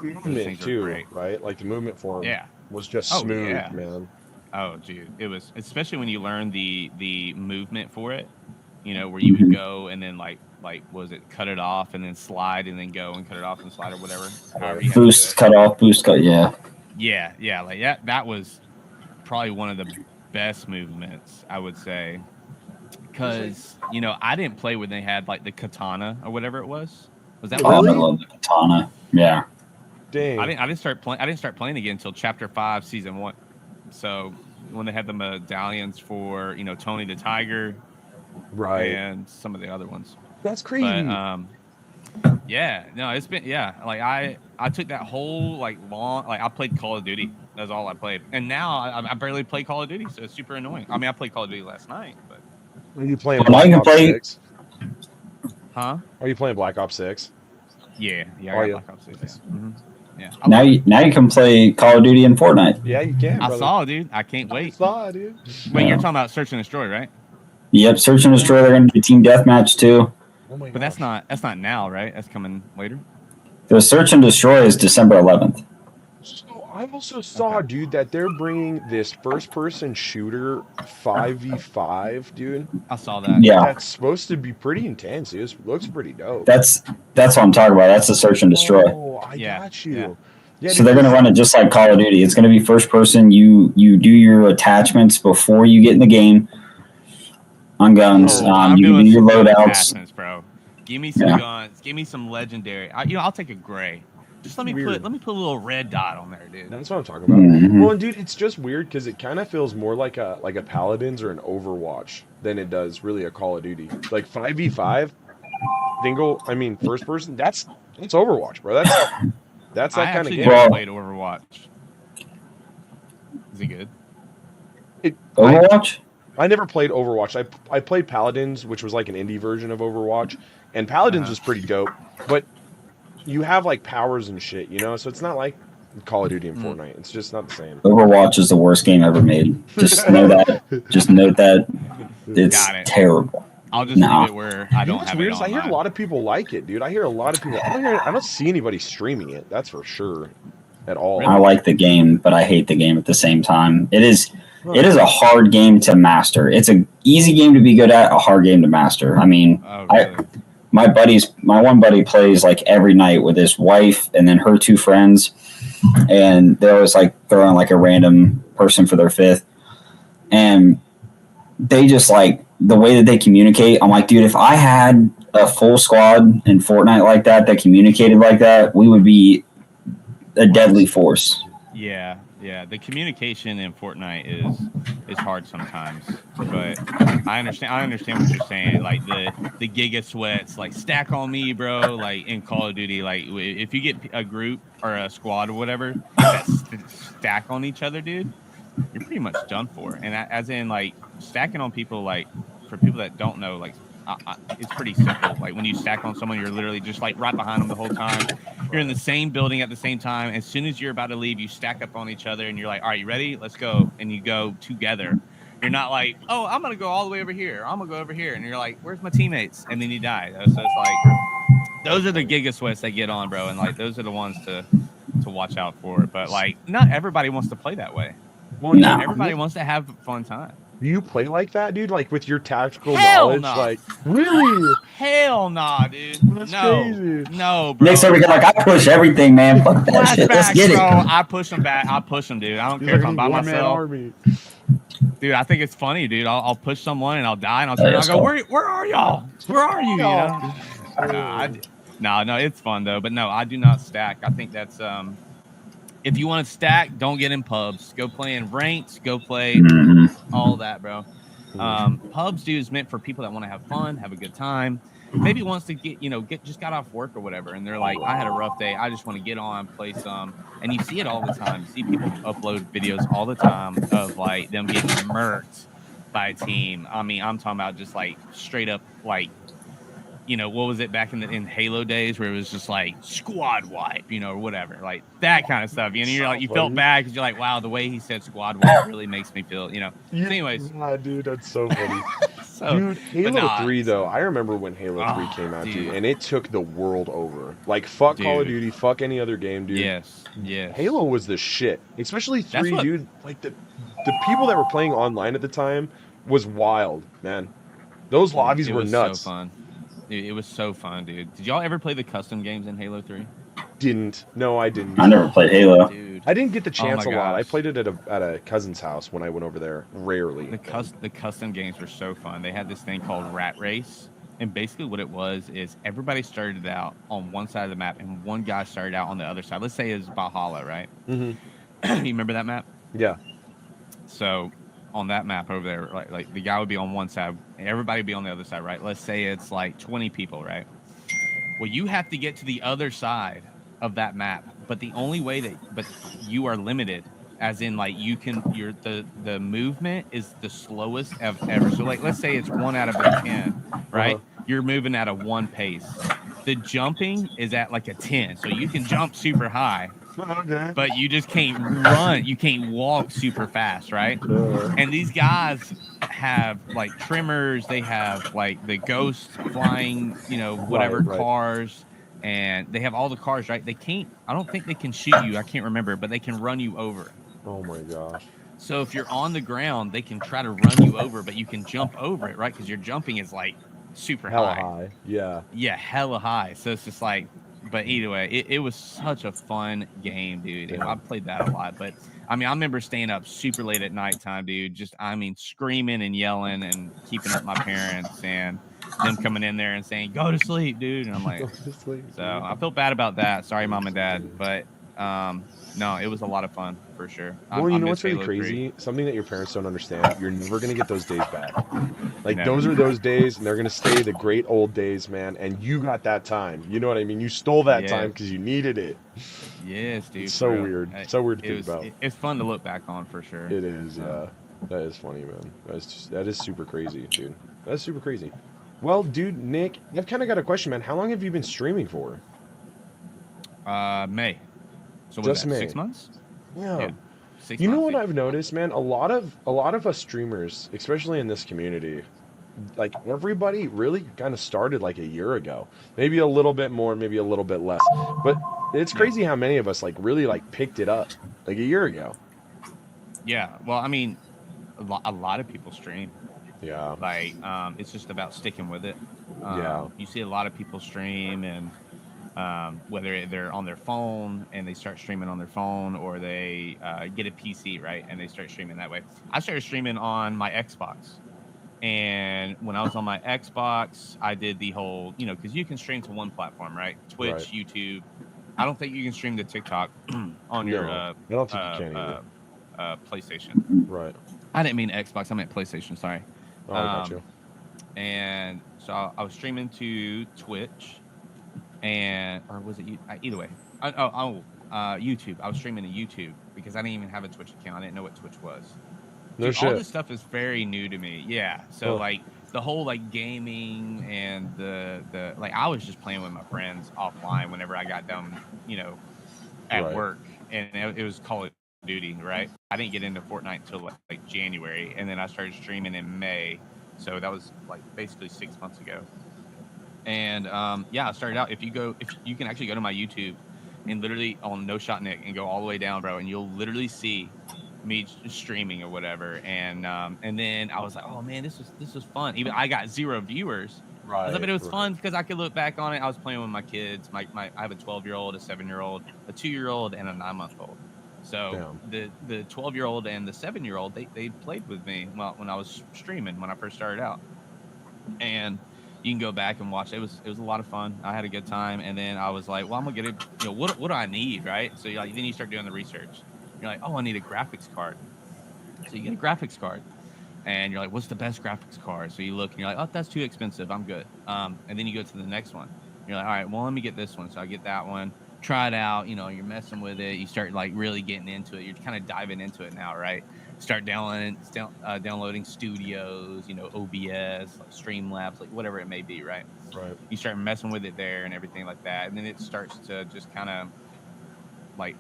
Speaker 1: Movement too, right? Like the movement for him was just smooth, man.
Speaker 2: Oh, dude, it was, especially when you learn the movement for it. You know, where you would go and then like was it cut it off and then slide and then go and cut it off and slide or whatever.
Speaker 3: Boost, cut off, boost, cut. Yeah.
Speaker 2: Yeah, like that was probably one of the best movements, I would say. Because, you know, I didn't play when they had like the katana or whatever it was. Was that
Speaker 3: I love the katana. Yeah.
Speaker 1: Dang.
Speaker 2: I didn't start playing again until chapter 5, season 1. So when they had the medallions for, you know, Tony the Tiger,
Speaker 1: right,
Speaker 2: and some of the other ones.
Speaker 1: That's crazy.
Speaker 2: But, yeah, no, it's been like I took that whole like long I played Call of Duty. That's all I played, and now I barely play Call of Duty, so it's super annoying. I mean, I played Call of Duty last night, but
Speaker 1: are you playing Black Ops 6?
Speaker 2: Huh?
Speaker 1: Are you playing Black Ops 6?
Speaker 2: Yeah, Black Ops 6. Yeah. Mm-hmm. Yeah.
Speaker 3: Now you can play Call of Duty and Fortnite.
Speaker 1: Yeah, you can.
Speaker 2: Brother. I saw, dude. I can't wait.
Speaker 1: I saw, dude.
Speaker 2: Wait, you're talking about Search and Destroy, right?
Speaker 3: Yep, Search and Destroy. They're going to do Team Deathmatch too.
Speaker 1: Oh my
Speaker 2: but that's not now, right? That's coming later.
Speaker 3: The Search and Destroy is December 11th.
Speaker 1: So I also saw, dude, that they're bringing this first-person shooter 5v5, dude.
Speaker 2: I saw that.
Speaker 3: Yeah,
Speaker 1: that's supposed to be pretty intense. It looks pretty dope.
Speaker 3: That's what I'm talking about. That's the Search and Destroy.
Speaker 1: Oh, I got you. Yeah,
Speaker 3: so they're going to run it just like Call of Duty. It's going to be first person. You do your attachments before you get in the game. On guns.
Speaker 2: I'm
Speaker 3: You can
Speaker 2: doing
Speaker 3: do your
Speaker 2: some good
Speaker 3: loadouts.
Speaker 2: attachments, bro. Give me some guns. Give me some legendary. I'll take a gray. Just let me put a little red dot on there, dude.
Speaker 1: That's what I'm talking about. Well, and dude, it's just weird because it kind of feels more like a Paladins or an Overwatch than it does really a Call of Duty. Like 5v5, first person. That's Overwatch, bro. That's that kind of game.
Speaker 2: Never played Overwatch. Is it good?
Speaker 3: Overwatch?
Speaker 1: I never played Overwatch. I played Paladins, which was like an indie version of Overwatch, and Paladins was pretty dope. But you have like powers and shit, you know, so it's not like Call of Duty and Fortnite. It's just not the same.
Speaker 3: Overwatch is the worst game ever made. Just know that. Just note that. It's terrible.
Speaker 2: I'll just leave it where I don't have it on.
Speaker 1: I hear a lot of people like it, dude. I hear a lot of people. I don't see anybody streaming it. That's for sure. At all.
Speaker 3: I like the game, but I hate the game at the same time. It is a hard game to master. It's an easy game to be good at, a hard game to master. I mean, my one buddy plays like every night with his wife and then her two friends, and they always like throw in like a random person for their fifth, and they just like the way that they communicate. I'm like, dude, if I had a full squad in Fortnite like that communicated like that, we would be a deadly force.
Speaker 2: Yeah. The communication in Fortnite is hard sometimes, but I understand what you're saying. Like the Giga Sweats, like stack on me, bro. Like in Call of Duty, like if you get a group or a squad or whatever that stack on each other, dude, you're pretty much done for. And as in like stacking on people, like for people that don't know, like it's pretty simple. Like when you stack on someone, you're literally just like right behind them the whole time. You're in the same building at the same time. As soon as you're about to leave, you stack up on each other and you're like, all right, you ready? Let's go. And you go together. You're not like, oh, I'm going to go all the way over here. I'm going to go over here. And you're like, where's my teammates? And then you die. So it's like, those are the Giga Sweats that get on, bro. And like, those are the ones to watch out for. But like, not everybody wants to play that way.
Speaker 1: Well, no.
Speaker 2: Everybody wants to have a fun time.
Speaker 1: Do you play like that, dude? Like with your tactical knowledge?
Speaker 2: Nah.
Speaker 1: Like, really?
Speaker 2: Hell nah, dude.
Speaker 1: That's crazy.
Speaker 2: No, bro.
Speaker 3: Nick's over here like, I push everything, man. Fuck that shit. Let's get it.
Speaker 2: I push them back. I push them, dude. I don't care if I'm by myself.
Speaker 1: Army.
Speaker 2: Dude, I think it's funny, dude. I'll push someone and I'll die and I'll turn and I'll go, where are y'all? Where are you? You know? No, it's fun though. But no, I do not stack. I think that's if you want to stack, don't get in pubs. Go play in ranked. Go play all that, bro. Pubs, dude, is meant for people that want to have fun, have a good time. Maybe wants to just got off work or whatever, and they're like, I had a rough day. I just want to get on, play some. And you see it all the time. You see people upload videos all the time of like them getting murked by a team. I mean, I'm talking about just like straight up like, what was it back in Halo days where it was just like squad wipe, or whatever, like that kind of stuff. You're like, you felt bad because you're like, wow, the way he said squad wipe really makes me feel, So anyways,
Speaker 1: dude, that's so funny. Dude, Halo 3 though, I remember when Halo 3 came out, dude, and it took the world over. Like, fuck Call of Duty, fuck any other game, dude.
Speaker 2: Yes.
Speaker 1: Halo was the shit, especially 3, dude. Like the people that were playing online at the time was wild, man. Those lobbies were nuts.
Speaker 2: So fun. It was so fun, dude. Did y'all ever play the custom games in Halo 3?
Speaker 1: Didn't. No, I didn't.
Speaker 3: I never played Halo.
Speaker 2: Dude.
Speaker 1: I didn't get the chance a lot. I played it at a cousin's house when I went over there. Rarely.
Speaker 2: The custom games were so fun. They had this thing called Rat Race. And basically what it was is everybody started out on one side of the map and one guy started out on the other side. Let's say it's Valhalla, right? Mm-hmm. You remember that map?
Speaker 1: Yeah.
Speaker 2: So on that map over there, like the guy would be on one side, and everybody would be on the other side, right? Let's say it's like 20 people, right? Well, you have to get to the other side of that map, but the only way but you are limited, as in like the movement is the slowest ever. So like, let's say it's 1 out of 10, right? You're moving at a 1 pace. The jumping is at like a 10, so you can jump super high.
Speaker 1: Okay.
Speaker 2: But you just can't run. You can't walk super fast, right? And these guys have like trimmers. They have like the ghost flying, whatever cars, and they have all the cars, right? They can't. I don't think they can shoot you. I can't remember, but they can run you over.
Speaker 1: Oh my gosh.
Speaker 2: So if you're on the ground, they can try to run you over, but you can jump over it, right? Because your jumping is like super
Speaker 1: hella high. Yeah.
Speaker 2: Yeah, hella high. So it's just like But either way, it was such a fun game, dude. And I played that a lot. But I mean, I remember staying up super late at nighttime, dude. Just, I mean, screaming and yelling and keeping up my parents and them coming in there and saying, "Go to sleep, dude." And I'm like, so I feel bad about that. Sorry, mom and dad. But no, it was a lot of fun for sure.
Speaker 1: Well, you
Speaker 2: I
Speaker 1: know
Speaker 2: miss
Speaker 1: what's really
Speaker 2: Halo
Speaker 1: crazy?
Speaker 2: 3.
Speaker 1: Something that your parents don't understand. You're never gonna get those days back. Like
Speaker 2: Never.
Speaker 1: those are those days, and they're gonna stay the great old days, man. And you got that time. You know what I mean? You stole that time
Speaker 2: Yes.
Speaker 1: because you needed it.
Speaker 2: Yes, dude.
Speaker 1: It's
Speaker 2: for
Speaker 1: so
Speaker 2: real.
Speaker 1: weird. So weird to think about.
Speaker 2: It's fun to look back on for sure.
Speaker 1: It is, yeah. That is funny, man. That is super crazy, dude. That's super crazy. Well, dude, Nick, I've kind of got a question, man. How long have you been streaming for?
Speaker 2: May. So
Speaker 1: Just
Speaker 2: that,
Speaker 1: May.
Speaker 2: 6 months?
Speaker 1: Yeah.
Speaker 2: Yeah. 6
Speaker 1: You know
Speaker 2: months.
Speaker 1: what I've noticed, man? A lot of us streamers, especially in this community, like everybody really kind of started like a year ago. Maybe a little bit more, maybe a little bit less. But it's crazy how many of us like really like picked it up like a year ago.
Speaker 2: Yeah. Well, I mean, a lot of people stream.
Speaker 1: Yeah.
Speaker 2: Like, it's just about sticking with it.
Speaker 1: Yeah.
Speaker 2: You see a lot of people stream, and whether they're on their phone and they start streaming on their phone, or they get a PC, right, and they start streaming that way. I started streaming on my Xbox. And when I was on my Xbox, I did the whole, because you can stream to one platform, right? Twitch,
Speaker 1: Right.
Speaker 2: YouTube. I don't think you can stream to TikTok on your
Speaker 1: I don't think you can either.
Speaker 2: PlayStation.
Speaker 1: Right.
Speaker 2: I didn't mean Xbox. I meant PlayStation. Sorry.
Speaker 1: Oh, I got you.
Speaker 2: And so I was streaming to Twitch, or was it either way? YouTube. I was streaming to YouTube because I didn't even have a Twitch account. I didn't know what Twitch was.
Speaker 1: No
Speaker 2: Dude,
Speaker 1: shit.
Speaker 2: all this stuff is very new to me. Yeah. So like the whole like gaming and the like, I was just playing with my friends offline whenever I got done, at work, and it was Call of Duty, right? I didn't get into Fortnite until like January, and then I started streaming in May. So that was like basically 6 months ago. And I started out. If you can actually go to my YouTube and literally on NoShotNick and go all the way down, bro, and you'll literally see me streaming or whatever. And then I was like, oh man, this was fun. Even I got 0 viewers.
Speaker 1: Right.
Speaker 2: But it was fun because I could look back on it. I was playing with my kids. I have a 12-year-old, a 7-year-old, a 2-year-old, and a 9-month-old. So the 12-year-old and the 7-year-old, they played with me when I was streaming when I first started out. And you can go back and watch. It was a lot of fun. I had a good time. And then I was like, well, I'm gonna get it. What do I need, right? So then you start doing the research. You're like, oh, I need a graphics card. So you get a graphics card, and you're like, what's the best graphics card? So you look and you're like, oh, that's too expensive. I'm good. And then you go to the next one. You're like, all right, well, let me get this one. So I get that one. Try it out. You're messing with it. You start like really getting into it. You're kind of diving into it now, right? Start downloading studios, OBS, like Streamlabs, like whatever it may be, right?
Speaker 1: Right.
Speaker 2: You start messing with it there and everything like that, and then it starts to just kind of like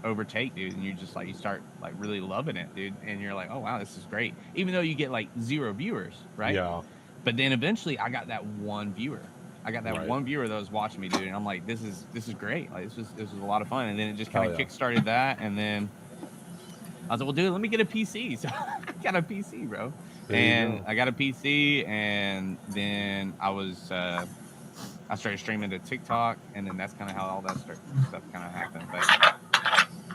Speaker 2: overtake, dude, and you start like really loving it, dude, and you're like, oh wow, this is great, even though you get like 0 viewers, right?
Speaker 1: Yeah.
Speaker 2: But then eventually I got that one viewer. One viewer that was watching me, dude, and I'm like, this is great. Like this was a lot of fun, and then it just kind of kickstarted that, and then I was like, well, dude, let me get a PC. So I got a PC, bro. I got a PC, and then I started streaming to TikTok, and then that's kind of how all that stuff kind of happened. But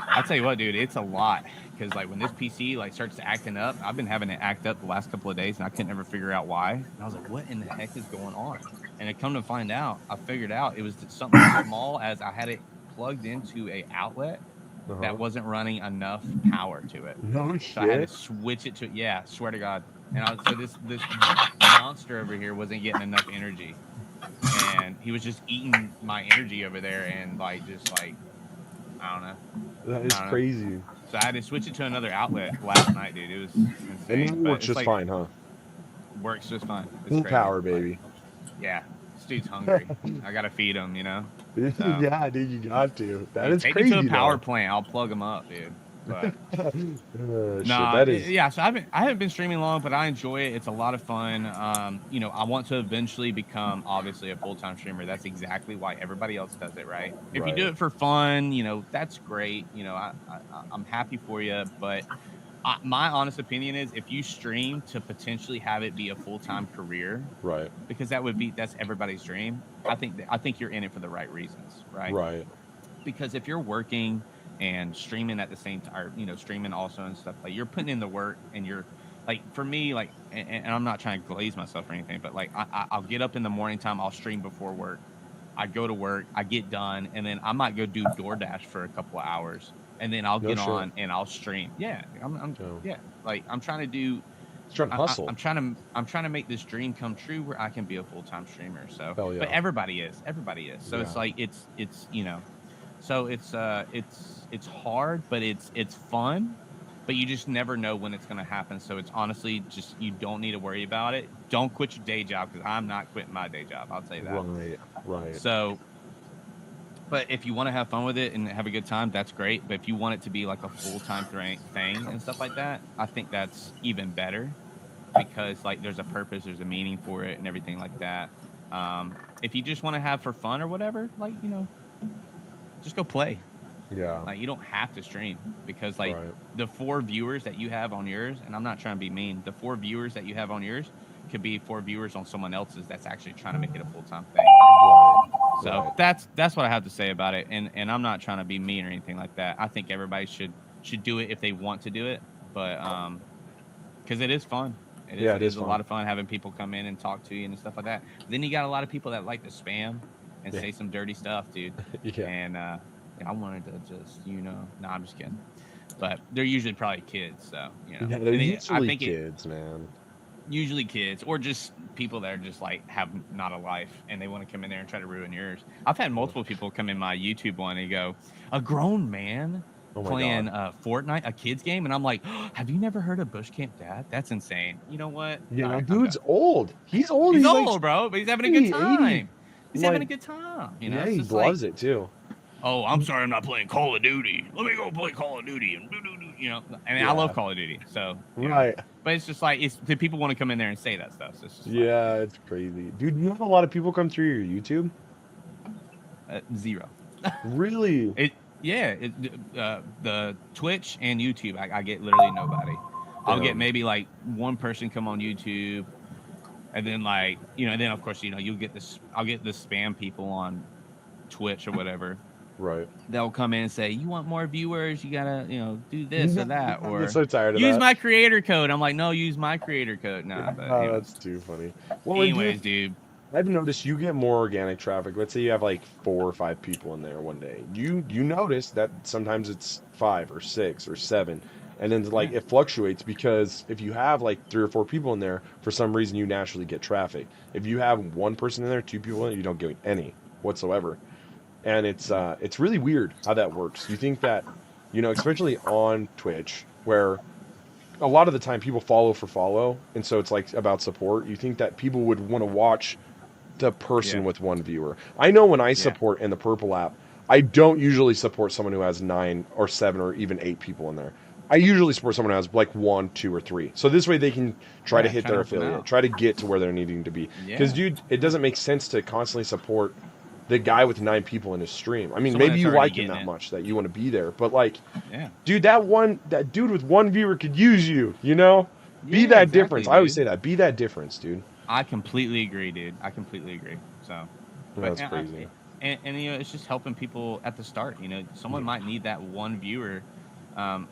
Speaker 2: I'll tell you what, dude, it's a lot, because like when this PC like starts acting up, I've been having it act up the last couple of days, and I couldn't ever figure out why. And I was like, what in the heck is going on? And I come to find out, I figured out it was something as small as I had it plugged into a outlet that wasn't running enough power to it.
Speaker 1: No shit.
Speaker 2: So I had to switch it to, swear to God. And so this monster over here wasn't getting enough energy, and he was just eating my energy over there, and like just like, I don't know.
Speaker 1: That is crazy.
Speaker 2: So I had to switch it to another outlet last night, dude. It was insane.
Speaker 1: And it works just fine, huh?
Speaker 2: Works just fine.
Speaker 1: Full power, baby.
Speaker 2: Yeah. This dude's hungry. I gotta feed him, So,
Speaker 1: yeah, dude, you got to. That is
Speaker 2: take
Speaker 1: crazy.
Speaker 2: Take it to a power plant. I'll plug him up, dude. But
Speaker 1: shit,
Speaker 2: so I haven't been streaming long, but I enjoy it. It's a lot of fun. I want to eventually become obviously a full-time streamer. That's exactly why everybody else does it, right? If you do it for fun, that's great. I'm happy for you, but my honest opinion is if you stream to potentially have it be a full-time career,
Speaker 1: Right.
Speaker 2: because that's everybody's dream. I think you're in it for the right reasons, right?
Speaker 1: Right.
Speaker 2: Because if you're working and streaming at the same time, streaming also and stuff, like you're putting in the work, and you're like, for me, like, and I'm not trying to glaze myself or anything, but like I'll get up in the morning time, I'll stream before work. I go to work, I get done, and then I might go do DoorDash for a couple of hours, and then I'll get on and I'll stream. Yeah, yeah, like I'm trying to do.
Speaker 1: Trying to hustle.
Speaker 2: I'm trying to make this dream come true where I can be a full-time streamer. So,
Speaker 1: yeah.
Speaker 2: But everybody is. So it's like it's so it's hard, but it's fun. But you just never know when it's going to happen. So it's honestly just, you don't need to worry about it. Don't quit your day job, because I'm not quitting my day job. I'll tell you that.
Speaker 1: Right.
Speaker 2: So, but if you want to have fun with it and have a good time, that's great. But if you want it to be like a full-time thing and stuff like that, I think that's even better, because like there's a purpose, there's a meaning for it and everything like that. If you just want to have for fun or whatever, like, just go play.
Speaker 1: Yeah.
Speaker 2: Like, you don't have to stream, because like the 4 viewers that you have on yours, and I'm not trying to be mean, the 4 viewers that you have on yours could be 4 viewers on someone else's that's actually trying to make it a full-time thing. So that's what I have to say about it. And I'm not trying to be mean or anything like that. I think everybody should do it if they want to do it, but because it is fun. It is a lot of fun having people come in and talk to you and stuff like that. Then you got a lot of people that like to spam and say some dirty stuff, dude.
Speaker 1: Yeah.
Speaker 2: And I wanted to just, no, I'm just kidding. But they're usually probably kids, so,
Speaker 1: Yeah, they're usually kids, man.
Speaker 2: Usually kids, or just people that are just like have not a life and they want to come in there and try to ruin yours. I've had multiple people come in my YouTube one and go, a grown man playing Fortnite, a kid's game, and I'm like, have you never heard of Bush Camp Dad? That's insane. You know what?
Speaker 1: Yeah, dude's old. He's old.
Speaker 2: He's old, bro, but he's having a good time. He's having a good time.
Speaker 1: Yeah, he loves it too.
Speaker 2: Oh, I'm sorry, I'm not playing Call of Duty. Let me go play Call of Duty and I love Call of Duty. So
Speaker 1: right.
Speaker 2: But it's just like, the people want to come in there and say that stuff. So it's
Speaker 1: it's crazy, dude. You have a lot of people come through your YouTube.
Speaker 2: 0.
Speaker 1: Really?
Speaker 2: The Twitch and YouTube, I get literally nobody. I'll get maybe like one person come on YouTube, and then like and then of course you'll get this. I'll get the spam people on Twitch or whatever.
Speaker 1: Right.
Speaker 2: They'll come in and say, you want more viewers, you gotta do this or that, or
Speaker 1: I'm so tired of
Speaker 2: use
Speaker 1: that.
Speaker 2: my creator code. I'm like, no, use my creator code. Nah, but
Speaker 1: that's too funny. Well,
Speaker 2: anyways, dude,
Speaker 1: I've noticed you get more organic traffic. Let's say you have like 4 or 5 people in there one day. You notice that sometimes it's 5 or 6 or 7, and then like it fluctuates, because if you have like 3 or 4 people in there, for some reason you naturally get traffic. If you have 1 person in there, 2 people in there, you don't get any whatsoever. And it's really weird how that works. You think that, especially on Twitch, where a lot of the time people follow for follow, and so it's like about support. You think that people would want to watch the person with 1 viewer. I know when I support in the Purple app, I don't usually support someone who has 9 or 7 or even 8 people in there. I usually support someone who has like 1, 2, or 3. So this way they can try to hit their affiliate, try to get to where they're needing to be. Because, dude, it doesn't make sense to constantly support the guy with 9 people in his stream. I mean, maybe you like him that much that you want to be there, but like, dude, that dude with 1 viewer could use you, be that difference. Dude. I always say that, be that difference, dude.
Speaker 2: I completely agree, dude. I completely agree. So
Speaker 1: that's crazy.
Speaker 2: And it's just helping people at the start. Someone might need that 1 viewer.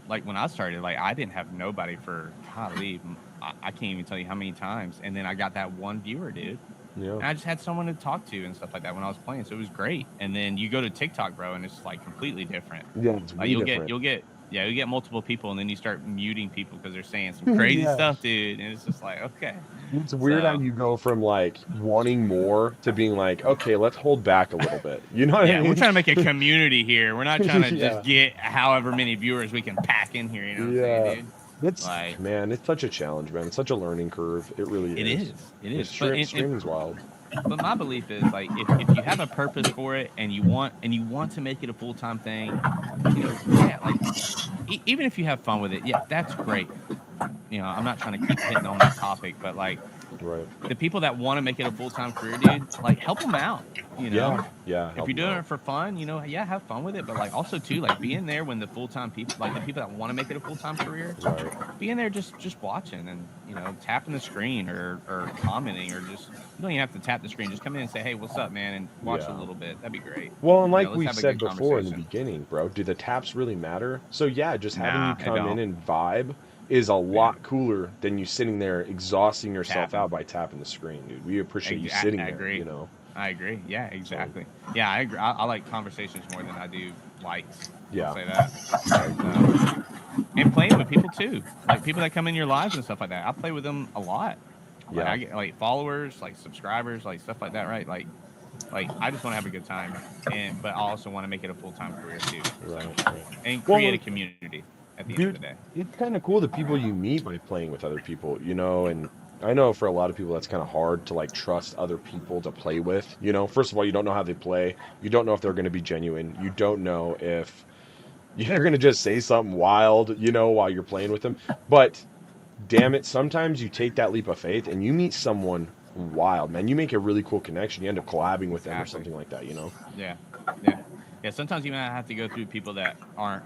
Speaker 2: Like when I started, like I didn't have nobody for, golly, I can't even tell you how many times. And then I got that 1 viewer, dude. Yeah. And I just had someone to talk to and stuff like that when I was playing, so it was great. And then you go to TikTok, bro, and it's like completely different.
Speaker 1: Yeah, it's
Speaker 2: like you'll get multiple people, and then you start muting people because they're saying some crazy stuff, dude. And it's just like, okay.
Speaker 1: It's weird how you go from like wanting more to being like, okay, let's hold back a little bit. You know what I mean?
Speaker 2: We're trying to make a community here. We're not trying to just get however many viewers we can pack in here. You know what I'm saying, dude?
Speaker 1: It's man, it's such a challenge, man. It's such a learning curve. It really is.
Speaker 2: It is.
Speaker 1: Streaming's wild.
Speaker 2: But my belief is like if you have a purpose for it and you want to make it a full-time thing, even if you have fun with it, that's great. I'm not trying to keep hitting on that topic, but like
Speaker 1: Right.
Speaker 2: the people that want to make it a full-time career, dude, like help them out. You know,
Speaker 1: Yeah.
Speaker 2: if you're doing it for fun, you know, yeah, have fun with it. But like also too, like being there when the full-time people, like the people that want to make it a full-time career,
Speaker 1: Right.
Speaker 2: being there just watching and you know tapping the screen or commenting or just you don't even have to tap the screen. Just come in and say, hey, what's up, man, and watch a
Speaker 1: Yeah.
Speaker 2: little bit. That'd be great.
Speaker 1: Well, and
Speaker 2: You know,
Speaker 1: like
Speaker 2: let's
Speaker 1: we
Speaker 2: have a
Speaker 1: said
Speaker 2: good
Speaker 1: before in the
Speaker 2: conversation.
Speaker 1: beginning, bro, do the taps really matter? So yeah, just having you
Speaker 2: Nah, it
Speaker 1: come in
Speaker 2: don't.
Speaker 1: and vibe is a
Speaker 2: Yeah,
Speaker 1: lot cooler than you sitting there exhausting yourself
Speaker 2: tapping.
Speaker 1: out by tapping the screen, dude. We appreciate you sitting
Speaker 2: I
Speaker 1: there,
Speaker 2: agree.
Speaker 1: you know.
Speaker 2: I agree. Yeah,
Speaker 1: So
Speaker 2: exactly. Yeah, I agree. I like conversations more than I do likes. I'll
Speaker 1: yeah,
Speaker 2: say that.
Speaker 1: I agree.
Speaker 2: So, and playing with people too, like people that come in your lives and stuff like that. I play with them a lot. Like
Speaker 1: Yeah,
Speaker 2: I get like followers, like subscribers, like stuff like that, right? Like I just want to have a good time, and but I also want to make it a full time career too. So,
Speaker 1: right.
Speaker 2: and create
Speaker 1: Well,
Speaker 2: a community at the end of the
Speaker 1: dude,
Speaker 2: day.
Speaker 1: it's kind of cool the people you meet by playing with other people, you know, and I know for a lot of people that's kind of hard to like trust other people to play with, you know. First of all, you don't know how they play. You don't know if they're going to be genuine. You don't know if you're going to just say something wild, you know, while you're playing with them. But damn it, sometimes you take that leap of faith and you meet someone wild, man. You make a really cool connection. You end up collabing with them or
Speaker 2: Exactly.
Speaker 1: something like that, you know?
Speaker 2: Yeah. Yeah. Yeah. Sometimes you might have to go through people that aren't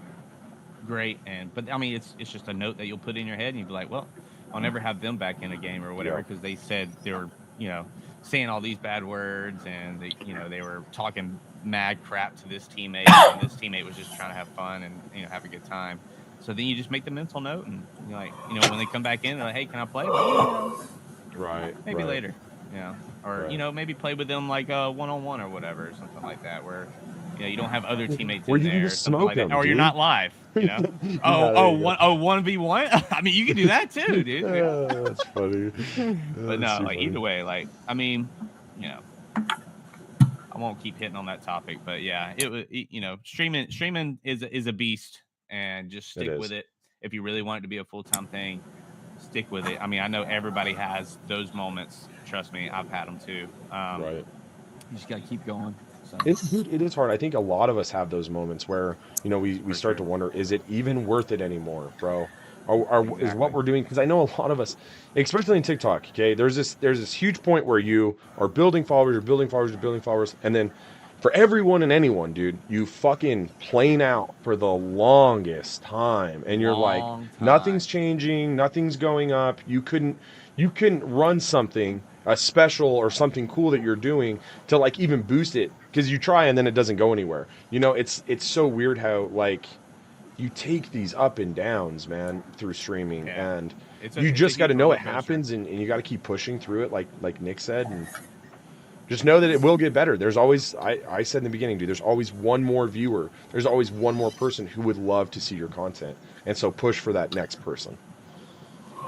Speaker 2: great, and but I mean it's just a note that you'll put in your head, and you'll be like, well, I'll never have them back in a game or whatever
Speaker 1: Yeah.
Speaker 2: because they said they were you know saying all these bad words and they you know they were talking mad crap to this teammate and this teammate was just trying to have fun and you know have a good time. So then you just make the mental note and you're like you know when they come back in they're like hey can I play? Like,
Speaker 1: Right,
Speaker 2: maybe
Speaker 1: right,
Speaker 2: later, you know, or you
Speaker 1: right.
Speaker 2: know maybe play with them like one on one or whatever, or something like that, where you know you don't have other teammates
Speaker 1: Where
Speaker 2: in
Speaker 1: you can
Speaker 2: there, or
Speaker 1: just
Speaker 2: something
Speaker 1: smoke
Speaker 2: like that,
Speaker 1: them,
Speaker 2: or you're
Speaker 1: dude.
Speaker 2: not live, you know.
Speaker 1: Yeah, there you go.
Speaker 2: 1v1. I mean, you can do that too, dude. Yeah.
Speaker 1: That's funny.
Speaker 2: But
Speaker 1: That's
Speaker 2: no,
Speaker 1: too
Speaker 2: like
Speaker 1: funny.
Speaker 2: either way, like I mean, you know, I won't keep hitting on that topic, but yeah, you know, streaming is a beast, and just
Speaker 1: It
Speaker 2: stick with
Speaker 1: is.
Speaker 2: it if you really want it to be a full time thing. Stick with it. I mean, I know everybody has those moments. Trust me, I've had them too.
Speaker 1: Right.
Speaker 2: You just gotta keep going. So
Speaker 1: Dude, it is hard. I think a lot of us have those moments where, you know, we
Speaker 2: for
Speaker 1: start
Speaker 2: sure,
Speaker 1: to wonder, is it even worth it anymore, bro? Is what
Speaker 2: exactly.
Speaker 1: we're doing? Because I know a lot of us, especially in TikTok, okay, there's this huge point where you are building followers, you're building followers, you're building followers, and then for everyone and anyone, dude, you fucking plane out for the longest time, and you're like,
Speaker 2: Long
Speaker 1: nothing's
Speaker 2: time.
Speaker 1: changing, nothing's going up. You couldn't run something, a special or something cool that you're doing to like even boost it because you try and then it doesn't go anywhere. You know, it's so weird how like you take these up and downs, man, through streaming,
Speaker 2: Yeah,
Speaker 1: and
Speaker 2: it's
Speaker 1: you
Speaker 2: a
Speaker 1: just got to
Speaker 2: huge
Speaker 1: know
Speaker 2: roller
Speaker 1: it
Speaker 2: coaster.
Speaker 1: happens, and you got to keep pushing through it, like Nick said, and just know that it will get better. There's always, I said in the beginning, dude, there's always one more viewer, there's always one more person who would love to see your content, and so push for that next person.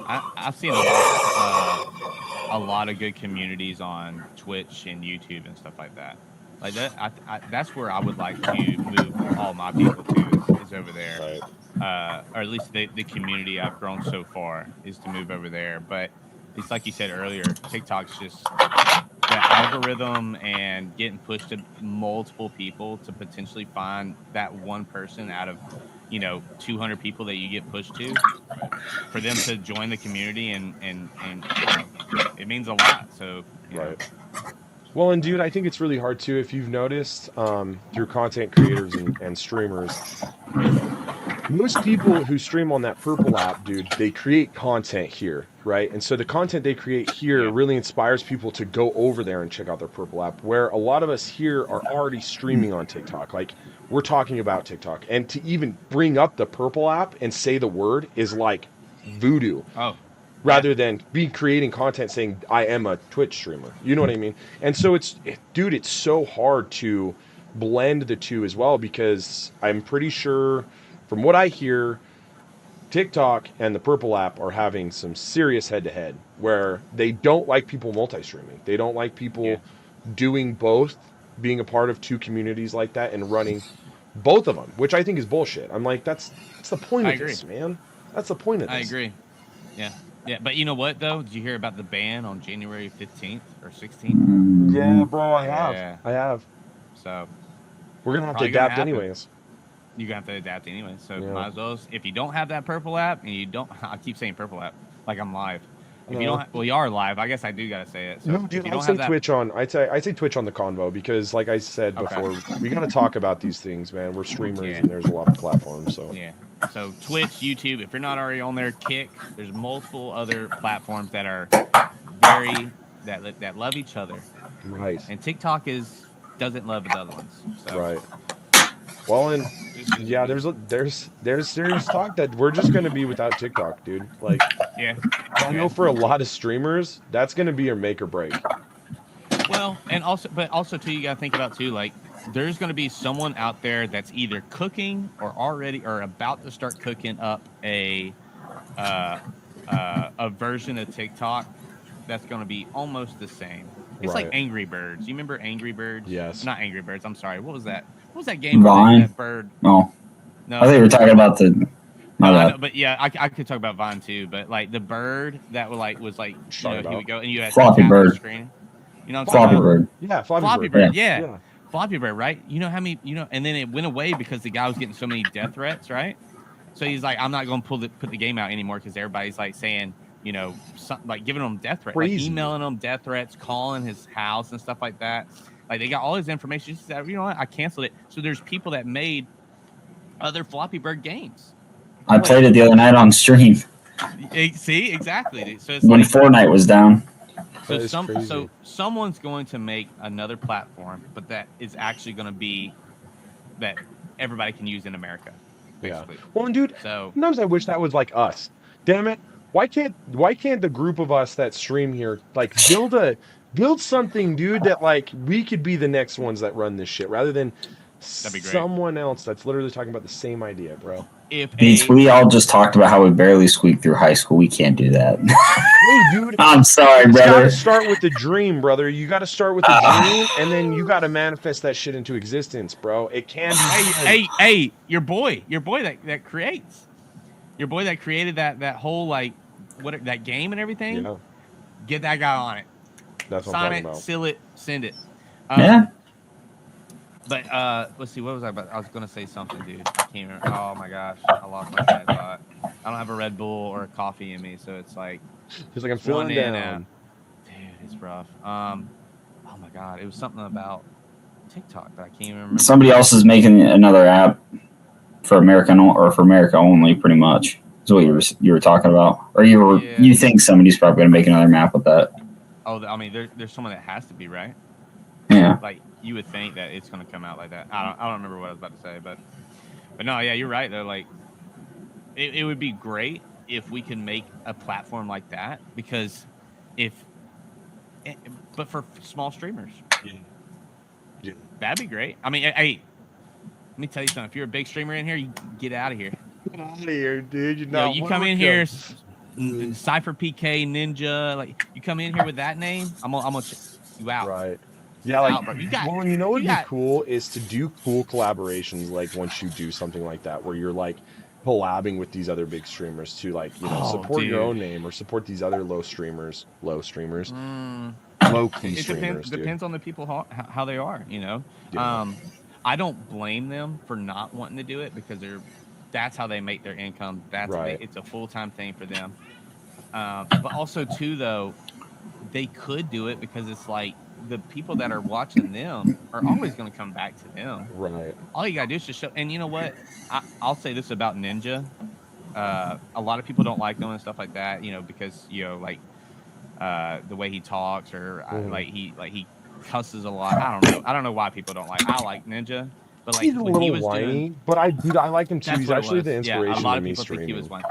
Speaker 2: I've seen a lot of good communities on Twitch and YouTube and stuff like that. Like that, that's where I would like to move all my people to is over there,
Speaker 1: Right.
Speaker 2: or at least the community I've grown so far is to move over there. But it's like you said earlier, TikTok's just the algorithm and getting pushed to multiple people to potentially find that one person out of 200 people that you get pushed to for them to join the community and it means a lot. So
Speaker 1: Right. Well, and dude, I think it's really hard too if you've noticed through content creators and streamers. Most people who stream on that purple app, dude, they create content here, right? And so the content they create here
Speaker 2: yeah,
Speaker 1: really inspires people to go over there and check out their purple app, where a lot of us here are already streaming on TikTok. Like we're talking about TikTok. And to even bring up the purple app and say the word is like voodoo
Speaker 2: oh yeah,
Speaker 1: rather than be creating content saying I am a Twitch streamer. You know what I mean? And so dude, it's so hard to blend the two as well because I'm pretty sure from what I hear, TikTok and the Purple app are having some serious head to head where they don't like people multi-streaming. They don't like
Speaker 2: yeah,
Speaker 1: people doing both, being a part of two communities like that and running both of them, which I think is bullshit. I'm like, that's the point
Speaker 2: I
Speaker 1: of
Speaker 2: agree.
Speaker 1: this, man. That's the point of
Speaker 2: I
Speaker 1: this.
Speaker 2: agree. Yeah, yeah. But you know what though? Did you hear about the ban on January 15th or 16th?
Speaker 1: Yeah, bro, I have.
Speaker 2: Yeah.
Speaker 1: I have.
Speaker 2: So
Speaker 1: We're gonna have to
Speaker 2: probably gonna
Speaker 1: adapt
Speaker 2: happen.
Speaker 1: anyways.
Speaker 2: You're gonna have to adapt anyway. So
Speaker 1: Yeah.
Speaker 2: might as well if you don't have that purple app and you don't I keep saying purple app like I'm live. If you don't, well, you are live. I guess I do gotta say it. So
Speaker 1: No,
Speaker 2: if
Speaker 1: dude,
Speaker 2: you
Speaker 1: I'd
Speaker 2: don't
Speaker 1: say
Speaker 2: have that,
Speaker 1: Twitch on. I'd say Twitch on the Convo because, like I said
Speaker 2: Okay.
Speaker 1: before, we got to talk about these things, man. We're streamers,
Speaker 2: Yeah.
Speaker 1: and there's a lot of platforms. So
Speaker 2: yeah. So Twitch, YouTube. If you're not already on there, Kick. There's multiple other platforms that are very that love each other,
Speaker 1: right,
Speaker 2: and TikTok doesn't love the other ones. So
Speaker 1: right. Well, and yeah, there's serious talk that we're just gonna be without TikTok, dude. Like,
Speaker 2: yeah.
Speaker 1: I know for a lot of streamers, that's gonna be your make or break.
Speaker 2: Well, and also too, you gotta think about too, like there's gonna be someone out there that's either cooking or already or about to start cooking up a version of TikTok that's gonna be almost the same. It's like
Speaker 1: Right.
Speaker 2: Angry Birds. You remember Angry Birds?
Speaker 1: Yes.
Speaker 2: Not Angry Birds. I'm sorry. What was that? What was that game?
Speaker 3: Vine?
Speaker 2: That bird.
Speaker 3: No,
Speaker 2: No.
Speaker 3: I think we're talking about the. My
Speaker 2: No, I
Speaker 3: bad.
Speaker 2: know, but yeah, I could talk about Vine too. But like the bird that was like he would go and you had to
Speaker 3: Floppy
Speaker 2: tap
Speaker 3: Bird.
Speaker 2: the screen. You know, what I'm
Speaker 3: Floppy
Speaker 2: talking about?
Speaker 3: Bird.
Speaker 1: Yeah,
Speaker 2: Floppy Bird. Yeah.
Speaker 1: Yeah.
Speaker 2: Floppy Bird, right? You know how many, and then it went away because the guy was getting so many death threats, right? So he's like, I'm not going to put the game out anymore because everybody's like saying, like giving them death threats, like emailing them death threats, calling his house and stuff like that. Like they got all his information. He said, you know what? I canceled it. So there's people that made other Floppy Bird games.
Speaker 3: I played it the other night on stream.
Speaker 2: See, exactly. So it's
Speaker 3: when
Speaker 2: like,
Speaker 3: Fortnite was down.
Speaker 2: So someone's going to make another platform, but that is actually going to be that everybody can use in America. Basically.
Speaker 1: Yeah. Well, and dude,
Speaker 2: so
Speaker 1: sometimes I wish that was like us. Damn it! Why can't the group of us that stream here like build something, dude, that like we could be the next ones that run this shit rather than someone else that's literally talking about the same idea, bro.
Speaker 3: We all just talked about how we barely squeaked through high school. We can't do that.
Speaker 1: Hey, dude.
Speaker 3: I'm sorry, brother.
Speaker 1: You gotta start with the dream, brother. You gotta start with the dream, and then you gotta manifest that shit into existence, bro. It can be.
Speaker 2: Hey, your boy that creates, your boy that created that whole like that game and everything. Yeah. Get that guy on it.
Speaker 1: That's what
Speaker 2: Sign
Speaker 1: I'm
Speaker 2: it,
Speaker 1: talking about.
Speaker 2: seal it, send it.
Speaker 3: Yeah.
Speaker 2: But let's see, what was I about? I was gonna say something, dude. I can't remember. Oh my gosh, I lost my train of thought. I don't have a Red Bull or a coffee in me, so it's like
Speaker 1: he's like I'm feeling down.
Speaker 2: Dude, it's rough. Oh my god, it was something about TikTok, but I can't remember.
Speaker 3: Somebody else is making another app for America only, pretty much. Is what you were talking about, or you think somebody's probably gonna make another map with that?
Speaker 2: Oh, I mean, there's someone that has to be, right?
Speaker 3: Yeah.
Speaker 2: Like you would think that it's gonna come out like that. I don't remember what I was about to say, but no, yeah, you're right though. Like it would be great if we could make a platform like that because but for small streamers, yeah, that'd be great. I mean, hey, let me tell you something. If you're a big streamer in here, you get out of here.
Speaker 1: Get out of here, dude.
Speaker 2: You come in here, Cypher PK Ninja. Like you come in here with that name, I'm gonna check you out.
Speaker 1: Right. Yeah, like you know what would be cool is to do cool collaborations. Like once you do something like that, where you're like collabing with these other big streamers to like support your own name or support these other low key streamers.
Speaker 2: Depends on the people how they are. Yeah. I don't blame them for not wanting to do it because that's how they make their income. It's a full-time thing for them. But also too though, they could do it because it's like the people that are watching them are always going to come back to them.
Speaker 1: Right.
Speaker 2: All you got to do is just show. And you know what? I'll say this about Ninja. A lot of people don't like them and stuff like that, because, like the way he talks or he cusses a lot. I don't know why people don't like. I like Ninja. But like
Speaker 1: he's a little whiny, but I like him too. He's actually the inspiration
Speaker 2: a lot of
Speaker 1: me
Speaker 2: people
Speaker 1: streaming.
Speaker 2: Think he was whiny.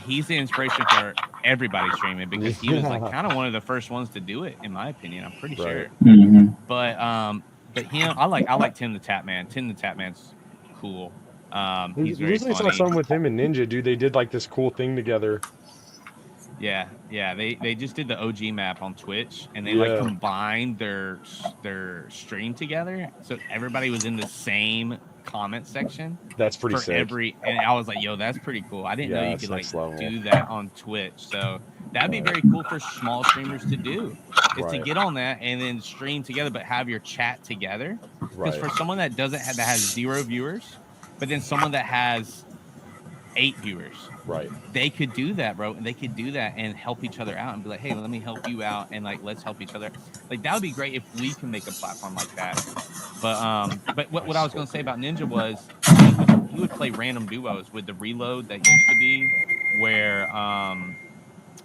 Speaker 2: He's the inspiration for everybody streaming because he was like kind of one of the first ones to do it, in my opinion. I'm pretty sure.
Speaker 3: Mm-hmm.
Speaker 2: But him, I like Tim the Tap Man. Tim the Tap Man's cool. He's very funny.
Speaker 1: I saw something with him and Ninja, dude. They did like this cool thing together.
Speaker 2: Yeah. They just did the OG map on Twitch, and they like combined their stream together, so everybody was in the same comment section.
Speaker 1: That's pretty sick.
Speaker 2: And I was like, yo, that's pretty cool. I didn't know you could like do that on Twitch. So that'd be very cool for small streamers to do. Is to get on that and then stream together, but have your chat together. Because for someone that that has 0 viewers, but then someone that has 8 viewers.
Speaker 1: Right.
Speaker 2: They could do that, bro. And they could do that and help each other out and be like, hey, let me help you out. And like, let's help each other. Like, that would be great if we can make a platform like that. But what I was going to say about Ninja was he would play random duos with the reload that used to be where,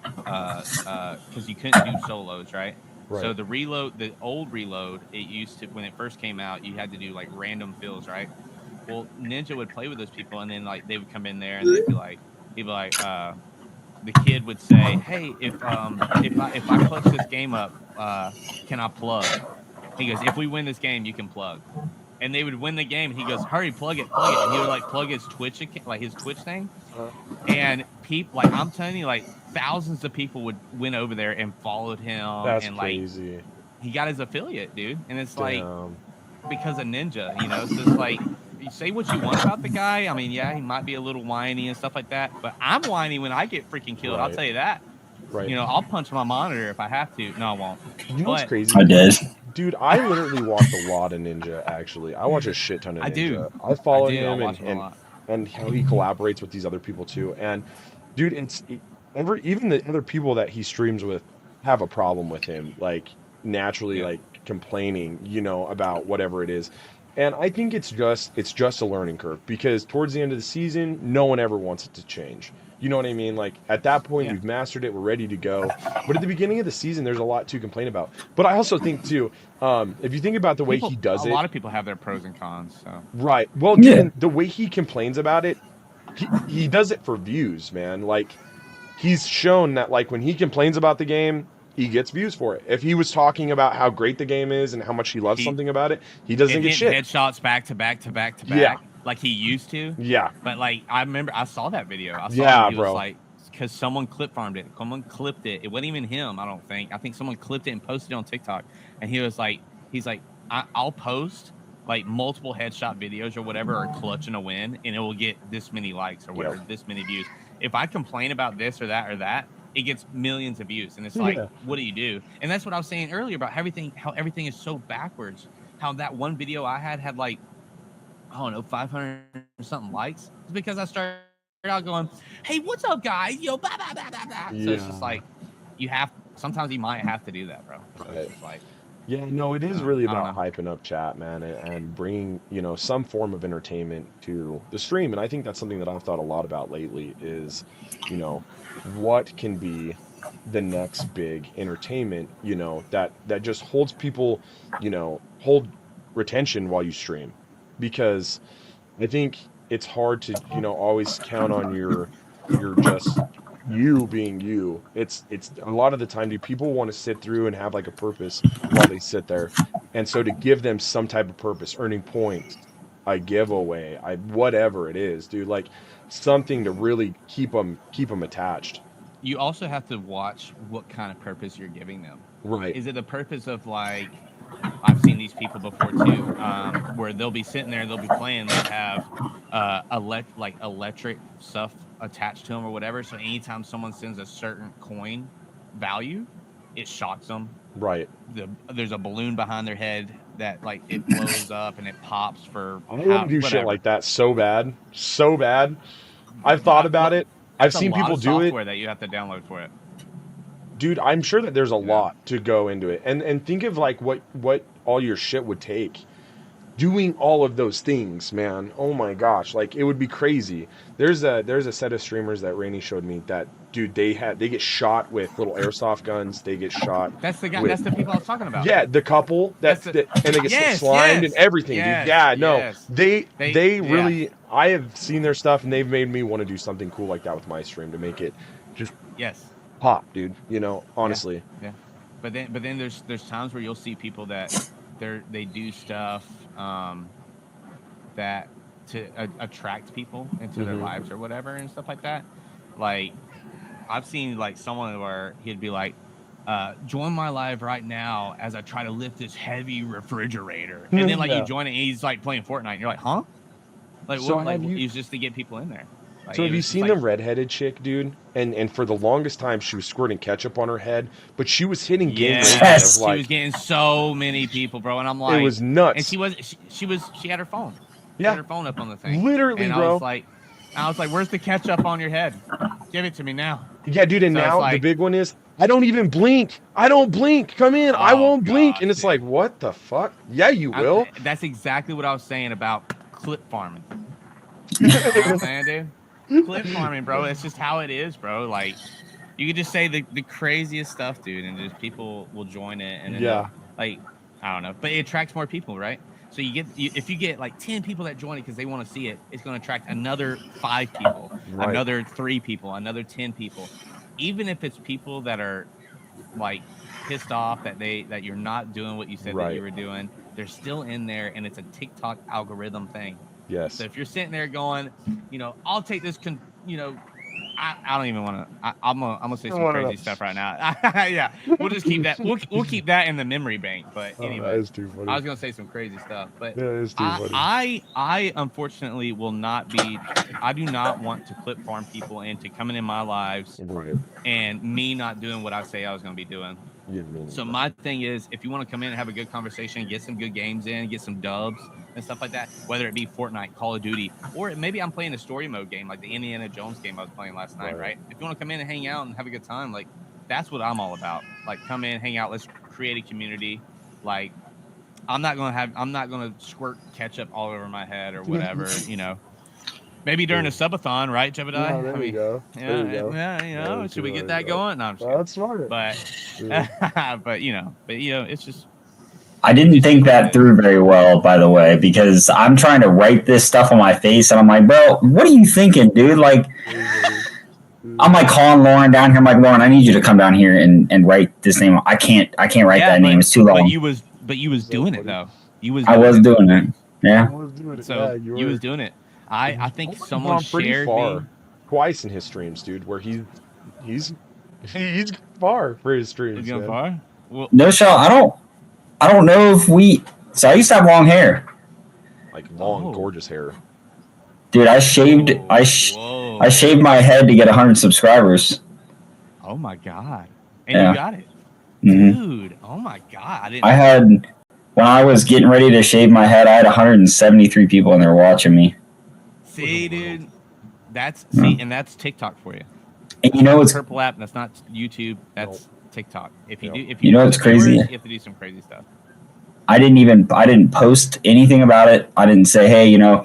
Speaker 2: because you couldn't do solos, right? So the old reload, it used to, when it first came out, you had to do like random fills, right? Well, Ninja would play with those people, and then like they would come in there, and they'd be like, the kid would say, "Hey, if I clutch this game up, can I plug?" He goes, "If we win this game, you can plug." And they would win the game, and he goes, "Hurry, plug it!" And he would like plug his Twitch account, like his Twitch thing, and people, like I'm telling you, like thousands of people would went over there and followed him.
Speaker 1: That's
Speaker 2: and
Speaker 1: crazy.
Speaker 2: Like, he got his affiliate, dude, and it's like
Speaker 1: Damn.
Speaker 2: because of Ninja, you know. So it's like, you say what you want about the guy. I mean, yeah, he might be a little whiny and stuff like that, but I'm whiny when I get freaking killed. I'll tell you that.
Speaker 1: Right.
Speaker 2: You know, I'll punch my monitor if I have to. No, I won't.
Speaker 1: You know what's crazy?
Speaker 3: I did.
Speaker 1: Dude, I literally watch a lot of Ninja, actually. I watch a shit ton of Ninja.
Speaker 2: I do.
Speaker 1: I follow him
Speaker 2: and
Speaker 1: and how he collaborates with these other people too. And dude, even the other people that he streams with have a problem with him, like naturally like complaining, you know, about whatever it is. And I think it's just a learning curve, because towards the end of the season, no one ever wants it to change. You know what I mean? Like at that point, we've mastered it, we're ready to go. But at the beginning of the season, there's a lot to complain about. But I also think too, if you think about the way he does it,
Speaker 2: a lot of people have their pros and cons. So
Speaker 1: right. Well, dude, the way he complains about it, he does it for views, man. Like he's shown that like when he complains about the game, he gets views for it. If he was talking about how great the game is and how much he loves something about it, he doesn't get shit.
Speaker 2: Headshots back to back to back to back, like he used to.
Speaker 1: Yeah.
Speaker 2: But like I remember, I saw that video. I saw he was like, because someone clip farmed it. Someone clipped it. It wasn't even him, I don't think. I think someone clipped it and posted it on TikTok. And he was like, I'll post like multiple headshot videos or whatever, or clutching a win, and it will get this many likes or whatever, this many views. If I complain about this or that, it gets millions of views, and it's like, what do you do? And that's what I was saying earlier about everything, how everything is so backwards. How that one video I had like, I don't know, 500 or something likes. It's because I started out going, "Hey, what's up, guys? Yo, blah blah blah blah blah." So it's just like, sometimes you might have to do that, bro. It's just like,
Speaker 1: yeah, no, it is really about hyping up chat, man, and bringing, you know, some form of entertainment to the stream. And I think that's something that I've thought a lot about lately is, you know, what can be the next big entertainment, you know, that just holds people, you know, hold retention while you stream. Because I think it's hard to, you know, always count on your just you being you. It's a lot of the time, do people want to sit through and have like a purpose while they sit there? And so to give them some type of purpose, earning points, a giveaway, whatever it is, dude, like something to really keep them attached.
Speaker 2: You also have to watch what kind of purpose you're giving them.
Speaker 1: Right.
Speaker 2: Is it the purpose of like, I've seen these people before too, where they'll be sitting there, they'll be playing, they have electric stuff attached to them or whatever. So anytime someone sends a certain coin value, it shocks them.
Speaker 1: Right.
Speaker 2: There's a balloon behind their head that like it blows up and it pops for.
Speaker 1: I want to do shit like that so bad. I've thought about it. I've seen people do it.
Speaker 2: Software that you have to download for it.
Speaker 1: Dude, I'm sure that there's a lot to go into it. And think of like what all your shit would take. Doing all of those things, man. Oh my gosh, like it would be crazy. There's a set of streamers that Rainey showed me that, dude, they get shot with little airsoft guns. They get shot.
Speaker 2: That's the guy. That's the people I was talking about.
Speaker 1: Yeah, the couple and they get slimed and everything, dude. Yeah, no, they really. I have seen their stuff and they've made me want to do something cool like that with my stream to make it just pop, dude. You know, honestly.
Speaker 2: Yeah. But then there's times where you'll see people that they do stuff that to attract people into their lives or whatever and stuff like that. Like I've seen like someone where he'd be like, join my live right now as I try to lift this heavy refrigerator, and then like you join it and he's like playing Fortnite and you're like, huh? Like
Speaker 1: so
Speaker 2: what? Like it's just to get people in there. Like,
Speaker 1: so have you seen the redheaded chick, dude? And for the longest time, she was squirting ketchup on her head, but she was hitting game range of like,
Speaker 2: she was getting so many people, bro. And I'm like,
Speaker 1: it was nuts.
Speaker 2: And she had her phone. She
Speaker 1: Yeah,
Speaker 2: had her phone up on the thing.
Speaker 1: Literally,
Speaker 2: and
Speaker 1: bro.
Speaker 2: I was like, I was like, where's the ketchup on your head? Give it to me now.
Speaker 1: Yeah, dude, and
Speaker 2: So it's
Speaker 1: now
Speaker 2: like-
Speaker 1: the big one is, I don't even blink. I don't blink. Come in. I
Speaker 2: Oh,
Speaker 1: won't blink.
Speaker 2: gosh,
Speaker 1: And it's
Speaker 2: dude.
Speaker 1: like, what the fuck? Yeah, you will.
Speaker 2: That's exactly what I was saying about clip farming. You know what I'm saying, dude? Clip farming, bro. It's just how it is, bro. Like, you could just say the craziest stuff, dude, and just people will join it. And then
Speaker 1: Yeah.
Speaker 2: like, I don't know, but it attracts more people, right? So if you get like 10 people that join it because they want to see it, it's going to attract another 5 people,
Speaker 1: Right.
Speaker 2: another 3 people, another 10 people. Even if it's people that are like pissed off that you're not doing what you said that you were doing, they're still in there, and it's a TikTok algorithm thing.
Speaker 1: Yes.
Speaker 2: So if you're sitting there going, I'll take this, I don't even want to. I'm gonna say some crazy stuff right now. Yeah, we'll just keep that. We'll keep that in the memory bank. But anyway,
Speaker 1: that is too funny.
Speaker 2: I was gonna say some crazy stuff, but
Speaker 1: Yeah, it's too funny.
Speaker 2: I unfortunately will not be. I do not want to clip farm people into coming in my lives
Speaker 1: Right.
Speaker 2: and me not doing what I say I was gonna be doing.
Speaker 1: Yeah,
Speaker 2: So my thing is, if you want to come in and have a good conversation, get some good games in, get some dubs and stuff like that, whether it be Fortnite, Call of Duty, or maybe I'm playing a story mode game like the Indiana Jones game I was playing last night, right? If you want to come in and hang out and have a good time, like that's what I'm all about. Like come in, hang out, let's create a community. Like I'm not gonna squirt ketchup all over my head or whatever, Maybe during a subathon, right, Jebediah?
Speaker 1: Yeah, there we go. There we go.
Speaker 2: Yeah, should we get that going? No, I'm just
Speaker 1: That's smart.
Speaker 2: but it's just.
Speaker 3: I didn't think that through very well, by the way, because I'm trying to write this stuff on my face, and I'm like, bro, what are you thinking, dude? Like, I'm like calling Lauren down here. I'm like, Lauren, I need you to come down here and write this name. I can't write that name. It's too long.
Speaker 2: But you was doing it though.
Speaker 3: I was doing it. Yeah.
Speaker 2: So you was doing it. I think someone
Speaker 1: pretty
Speaker 2: shared
Speaker 1: far
Speaker 2: me
Speaker 1: twice in his streams, dude, where he's far for his streams.
Speaker 2: Is he going far? Well,
Speaker 3: No shot. I don't know if so I used to have long hair.
Speaker 1: Like long, gorgeous hair.
Speaker 3: Dude, I shaved my head to get 100 subscribers.
Speaker 2: Oh my god. And you got it.
Speaker 3: Mm-hmm.
Speaker 2: Dude, oh my god.
Speaker 3: When I was getting ready to shave my head, I had 173 people in there watching me.
Speaker 2: See, dude, and that's TikTok for you.
Speaker 3: And
Speaker 2: it's purple app. That's not YouTube. That's TikTok. If you
Speaker 3: it's crazy.
Speaker 2: You have to do some crazy stuff.
Speaker 3: I didn't post anything about it. I didn't say, hey, I'm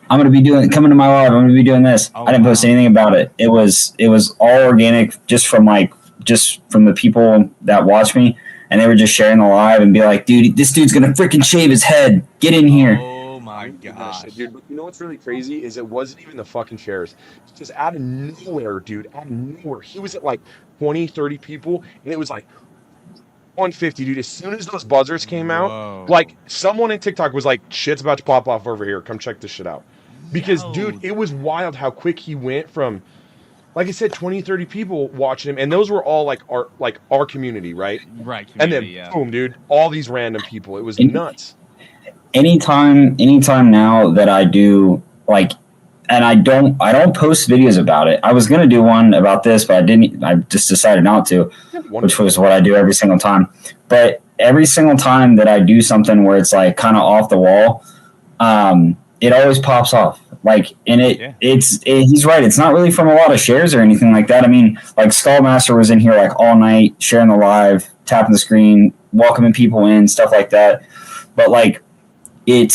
Speaker 3: gonna be coming to my live. I'm gonna be doing this. I didn't post anything about it. It was all organic, just from the people that watch me, and they were just sharing the live and be like, dude, this dude's gonna freaking shave his head. Get in here.
Speaker 2: Oh my gosh,
Speaker 1: dude! But you know what's really crazy is it wasn't even the fucking shares. It's just out of nowhere, dude. Out of nowhere, he was at like 20, 30 people, and it was like 150, dude. As soon as those buzzers came out, like someone in TikTok was like, "Shit's about to pop off over here. Come check this shit out." Because, dude, it was wild how quick he went from, like I said, 20, 30 people watching him, and those were all like our community, right?
Speaker 2: Right.
Speaker 1: And then boom, dude, all these random people. It was nuts.
Speaker 3: Anytime now that I do and I don't post videos about it. I was gonna do one about this, but I didn't. I just decided not to, which was what I do every single time. But every single time that I do something where it's like kind of off the wall, it always pops off. He's right. It's not really from a lot of shares or anything like that. I mean, like Skullmaster was in here like all night, sharing the live, tapping the screen, welcoming people in, stuff like that. But like, I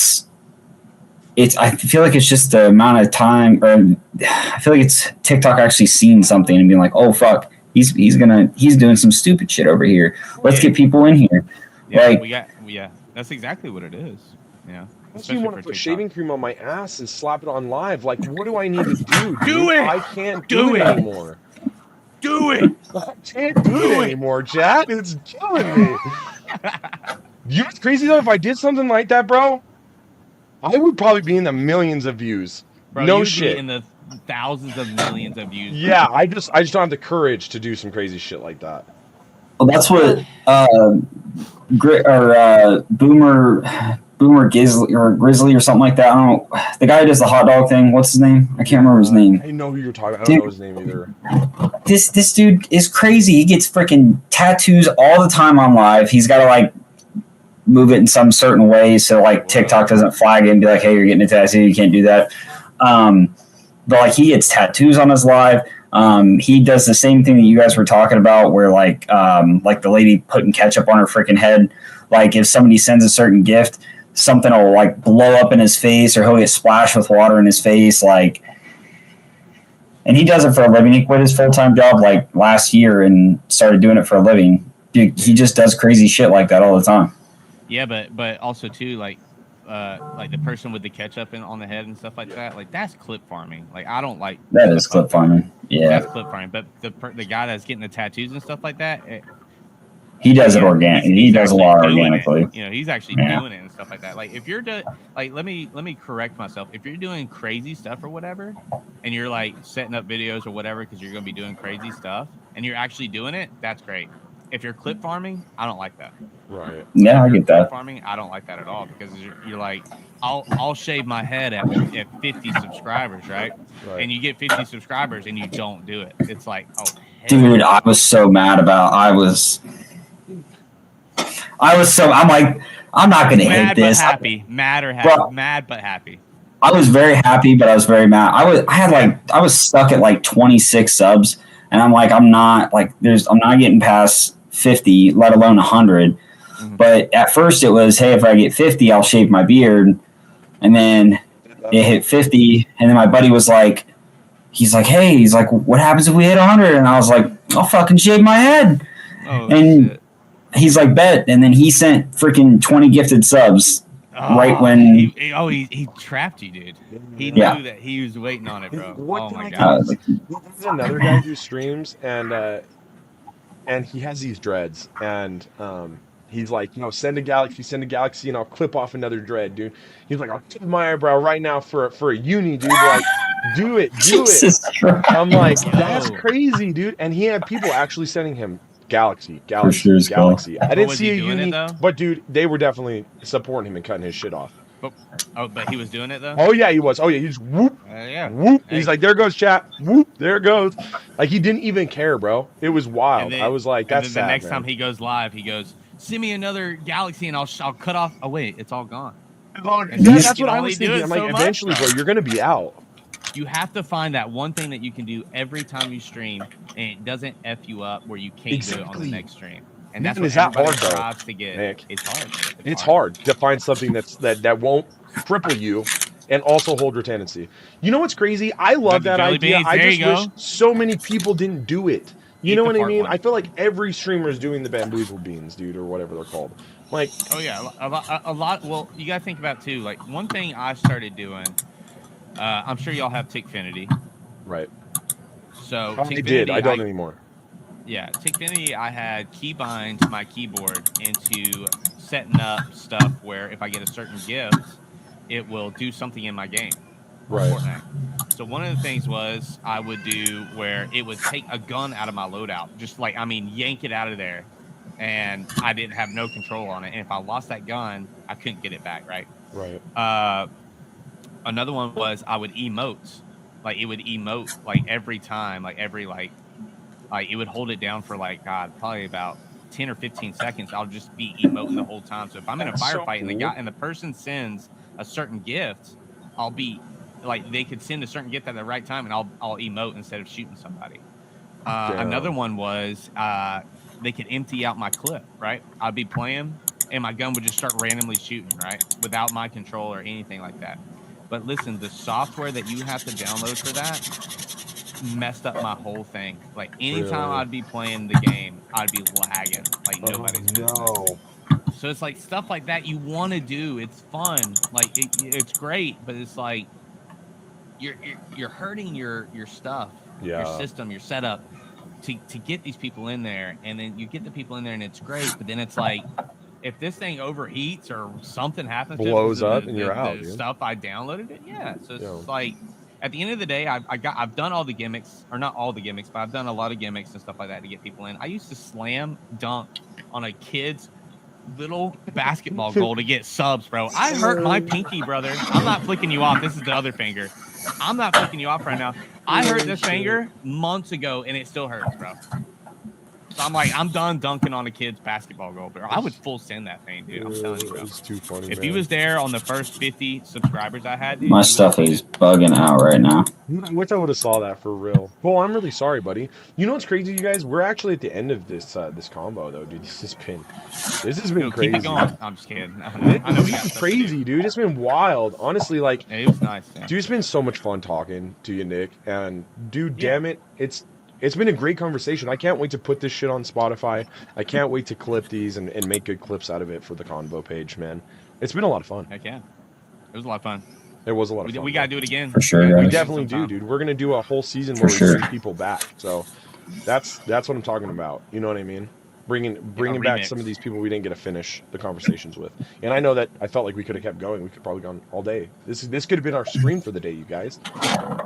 Speaker 3: feel like it's just the amount of time, or I feel like it's TikTok actually seeing something and being like, oh fuck, he's doing some stupid shit over here. Let's get people in here.
Speaker 2: Yeah, that's exactly what it is. Yeah.
Speaker 1: Especially you want to put shaving cream on my ass and slap it on live. Like, what do I need to do?
Speaker 2: Do it.
Speaker 1: I can't do it anymore.
Speaker 2: Do it.
Speaker 1: I can't do it anymore, Chad. It's killing me. You know what's crazy though? If I did something like that, bro, I would probably be in the millions of views.
Speaker 2: Bro,
Speaker 1: no
Speaker 2: you'd
Speaker 1: shit.
Speaker 2: Be in the thousands of millions of views.
Speaker 1: Yeah, I just don't have the courage to do some crazy shit like that.
Speaker 3: Well, that's what Boomer Grizzly or something like that. I don't know. The guy who does the hot dog thing. What's his name? I can't remember his name.
Speaker 1: I know who you're talking about. I don't know his name either.
Speaker 3: This dude is crazy. He gets freaking tattoos all the time on live. He's got to like move it in some certain way so like TikTok doesn't flag it and be like, hey, you're getting a tattoo. You can't do that. but like he gets tattoos on his live. He does the same thing that you guys were talking about, where like the lady putting ketchup on her freaking head. Like if somebody sends a certain gift, something will like blow up in his face, or he'll get splashed with water in his face. Like, and he does it for a living. He quit his full-time job like last year and started doing it for a living. Dude, he just does crazy shit like that all the time.
Speaker 2: Yeah, but also too like the person with the ketchup on the head and stuff like that. Like that's clip farming. Like I don't like
Speaker 3: that. Is clip farming. Yeah,
Speaker 2: that's clip farming. But the guy that's getting the tattoos and stuff like that.
Speaker 3: He does it organic. He does a lot organically.
Speaker 2: You know, he's actually doing it and stuff like that. Like if you're like, let me correct myself. If you're doing crazy stuff or whatever, and you're like setting up videos or whatever because you're going to be doing crazy stuff, and you're actually doing it, that's great. If you're clip farming, I don't like that.
Speaker 1: Right.
Speaker 3: Yeah, I get that.
Speaker 2: Clip farming, I don't like that at all because you're like, I'll shave my head at 50 subscribers, right? And you get 50 subscribers and you don't do it. It's like, oh,
Speaker 3: dude, I was so mad about. I'm like, I'm not gonna hit this.
Speaker 2: Mad but happy.
Speaker 3: I was very happy, but I was very mad. I was stuck at like 26 subs, and I'm like, I'm not getting past 50, let alone 100. Mm-hmm. But at first it was, hey, if I get 50, I'll shave my beard, and then it hit 50, and then my buddy was like, he's like, what happens if we hit 100? And I was like, I'll fucking shave my head.
Speaker 2: Oh,
Speaker 3: and
Speaker 2: shit.
Speaker 3: He's like, bet. And then he sent freaking 20 gifted subs right when
Speaker 2: he trapped you, dude. He knew that he was waiting on it, bro. Oh my god.
Speaker 1: There's another guy who streams and he has these dreads, and he's like, send a galaxy, and I'll clip off another dread, dude. He's like, I'll clip my eyebrow right now for a uni, dude. Like, do it. I'm like, that's crazy, dude. And he had people actually sending him Galaxy. I didn't see a uni, but dude, they were definitely supporting him and cutting his shit off.
Speaker 2: But he was doing it though.
Speaker 1: Oh yeah, he was. Oh yeah, he just whoop, whoop. He's like, there goes chat, whoop, there it goes. Like he didn't even care, bro. It was wild. I was like, that's sad.
Speaker 2: The next time he goes live, he goes, send me another galaxy and I'll cut off. Oh wait, it's all gone.
Speaker 1: That's what I was thinking. I'm like, eventually, bro, you're gonna be out.
Speaker 2: You have to find that one thing that you can do every time you stream, and it doesn't F you up where you can't do it on the next stream. And that's what everybody strives to get.
Speaker 1: Nick.
Speaker 2: It's hard.
Speaker 1: It's hard to find something that won't cripple you and also hold your tendency. You know what's crazy? I love that idea. I just wish so many people didn't do it. You know what I mean? I feel like every streamer is doing the bamboozle beans, dude, or whatever they're called. Like,
Speaker 2: oh yeah, a lot. Well, you gotta think about too. Like one thing I started doing. I'm sure y'all have Tickfinity.
Speaker 1: Right.
Speaker 2: So
Speaker 1: I did. I don't anymore.
Speaker 2: Yeah, Tickfinity, I had keybind my keyboard into setting up stuff where if I get a certain gift, it will do something in my game.
Speaker 1: Right.
Speaker 2: Fortnite. So one of the things was I would do where it would take a gun out of my loadout, just like, yank it out of there, and I didn't have no control on it. And if I lost that gun, I couldn't get it back, right?
Speaker 1: Right.
Speaker 2: Another one was I would emote. Like it would emote like every time, like every like it would hold it down for like probably about 10 or 15 seconds. I'll just be emoting the whole time. So if I'm in a firefight and the person sends a certain gift, I'll be like they could send a certain gift at the right time and I'll emote instead of shooting somebody. Another one was they could empty out my clip, right? I'd be playing and my gun would just start randomly shooting, right? Without my control or anything like that. But listen, the software that you have to download for that messed up my whole thing. Like anytime I'd be playing the game, I'd be lagging like nobody's.
Speaker 1: No.
Speaker 2: So it's like stuff like that you want to do. It's fun. Like it's great, but it's like you're hurting your stuff, your system, your setup to get these people in there, and then you get the people in there and it's great, but then it's like. If this thing overheats or something happens,
Speaker 1: blows up and you're out.
Speaker 2: Stuff I downloaded it, So it's like, at the end of the day, I've done all the gimmicks, or not all the gimmicks, but I've done a lot of gimmicks and stuff like that to get people in. I used to slam dunk on a kid's little basketball goal to get subs, bro. I hurt my pinky, brother. I'm not flicking you off. This is the other finger. I'm not flicking you off right now. I hurt this finger months ago, and it still hurts, bro. So I'm like, I'm done dunking on a kid's basketball goal, bro. I would full send that thing, dude. I'm telling you, bro.
Speaker 1: It's too funny.
Speaker 2: If
Speaker 1: man.
Speaker 2: he was there on the first 50 subscribers I had, dude,
Speaker 3: My stuff is bugging out right now.
Speaker 1: I wish I would have saw that for real. Well, I'm really sorry, buddy. You know what's crazy, you guys? We're actually at the end of this this combo, though, dude. This has been crazy.
Speaker 2: Keep it going. I'm just kidding. I know we
Speaker 1: This
Speaker 2: got
Speaker 1: is
Speaker 2: stuff to
Speaker 1: crazy, dude. It's been wild. Honestly, like,
Speaker 2: do. It was nice. Yeah.
Speaker 1: dude, it's been so much fun talking to you, Nick. And dude,
Speaker 2: Yeah.
Speaker 1: damn it, it's been a great conversation. I can't wait to put this shit on Spotify. I can't wait to clip these and make good clips out of it for the Convo page, man. It's been a lot of fun.
Speaker 2: Heck yeah. It was a lot of fun.
Speaker 1: It was a lot of fun.
Speaker 2: We got to do it again.
Speaker 3: For sure,
Speaker 2: We
Speaker 3: guys.
Speaker 1: We
Speaker 3: We
Speaker 1: definitely do, dude. We're gonna do a whole season where we
Speaker 3: sure.
Speaker 1: bring people back. So that's what I'm talking about. You know what I mean? Bringing back
Speaker 2: remix.
Speaker 1: some of these people we didn't get to finish the conversations with. And I know that I felt like we could have kept going. We could probably gone all day. This could have been our stream for the day, you guys.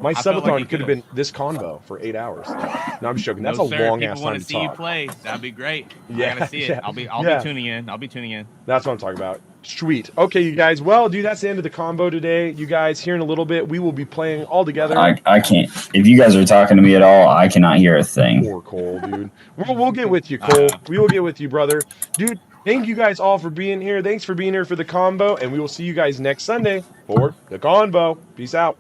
Speaker 1: My
Speaker 2: felt like
Speaker 1: subathon
Speaker 2: it
Speaker 1: could have been this convo for 8 hours. No, I'm just joking. That's
Speaker 2: No,
Speaker 1: a
Speaker 2: sir.
Speaker 1: long
Speaker 2: People
Speaker 1: ass
Speaker 2: want
Speaker 1: time
Speaker 2: to
Speaker 1: to
Speaker 2: see you
Speaker 1: talk.
Speaker 2: play. That'd be great.
Speaker 1: Yeah,
Speaker 2: I gotta see it.
Speaker 1: yeah,
Speaker 2: I'll be
Speaker 1: yeah.
Speaker 2: tuning in. I'll be tuning in.
Speaker 1: That's what I'm talking about. Sweet. Okay, you guys. Well, dude, that's the end of the combo today. You guys, here in a little bit, we will be playing all together.
Speaker 3: I can't. If you guys are talking to me at all, I cannot hear a thing.
Speaker 1: Poor Cole, dude. We'll get with you, Cole. We will get with you, brother. Dude, thank you guys all for being here. Thanks for being here for the combo, and we will see you guys next Sunday for the Convo. Peace out.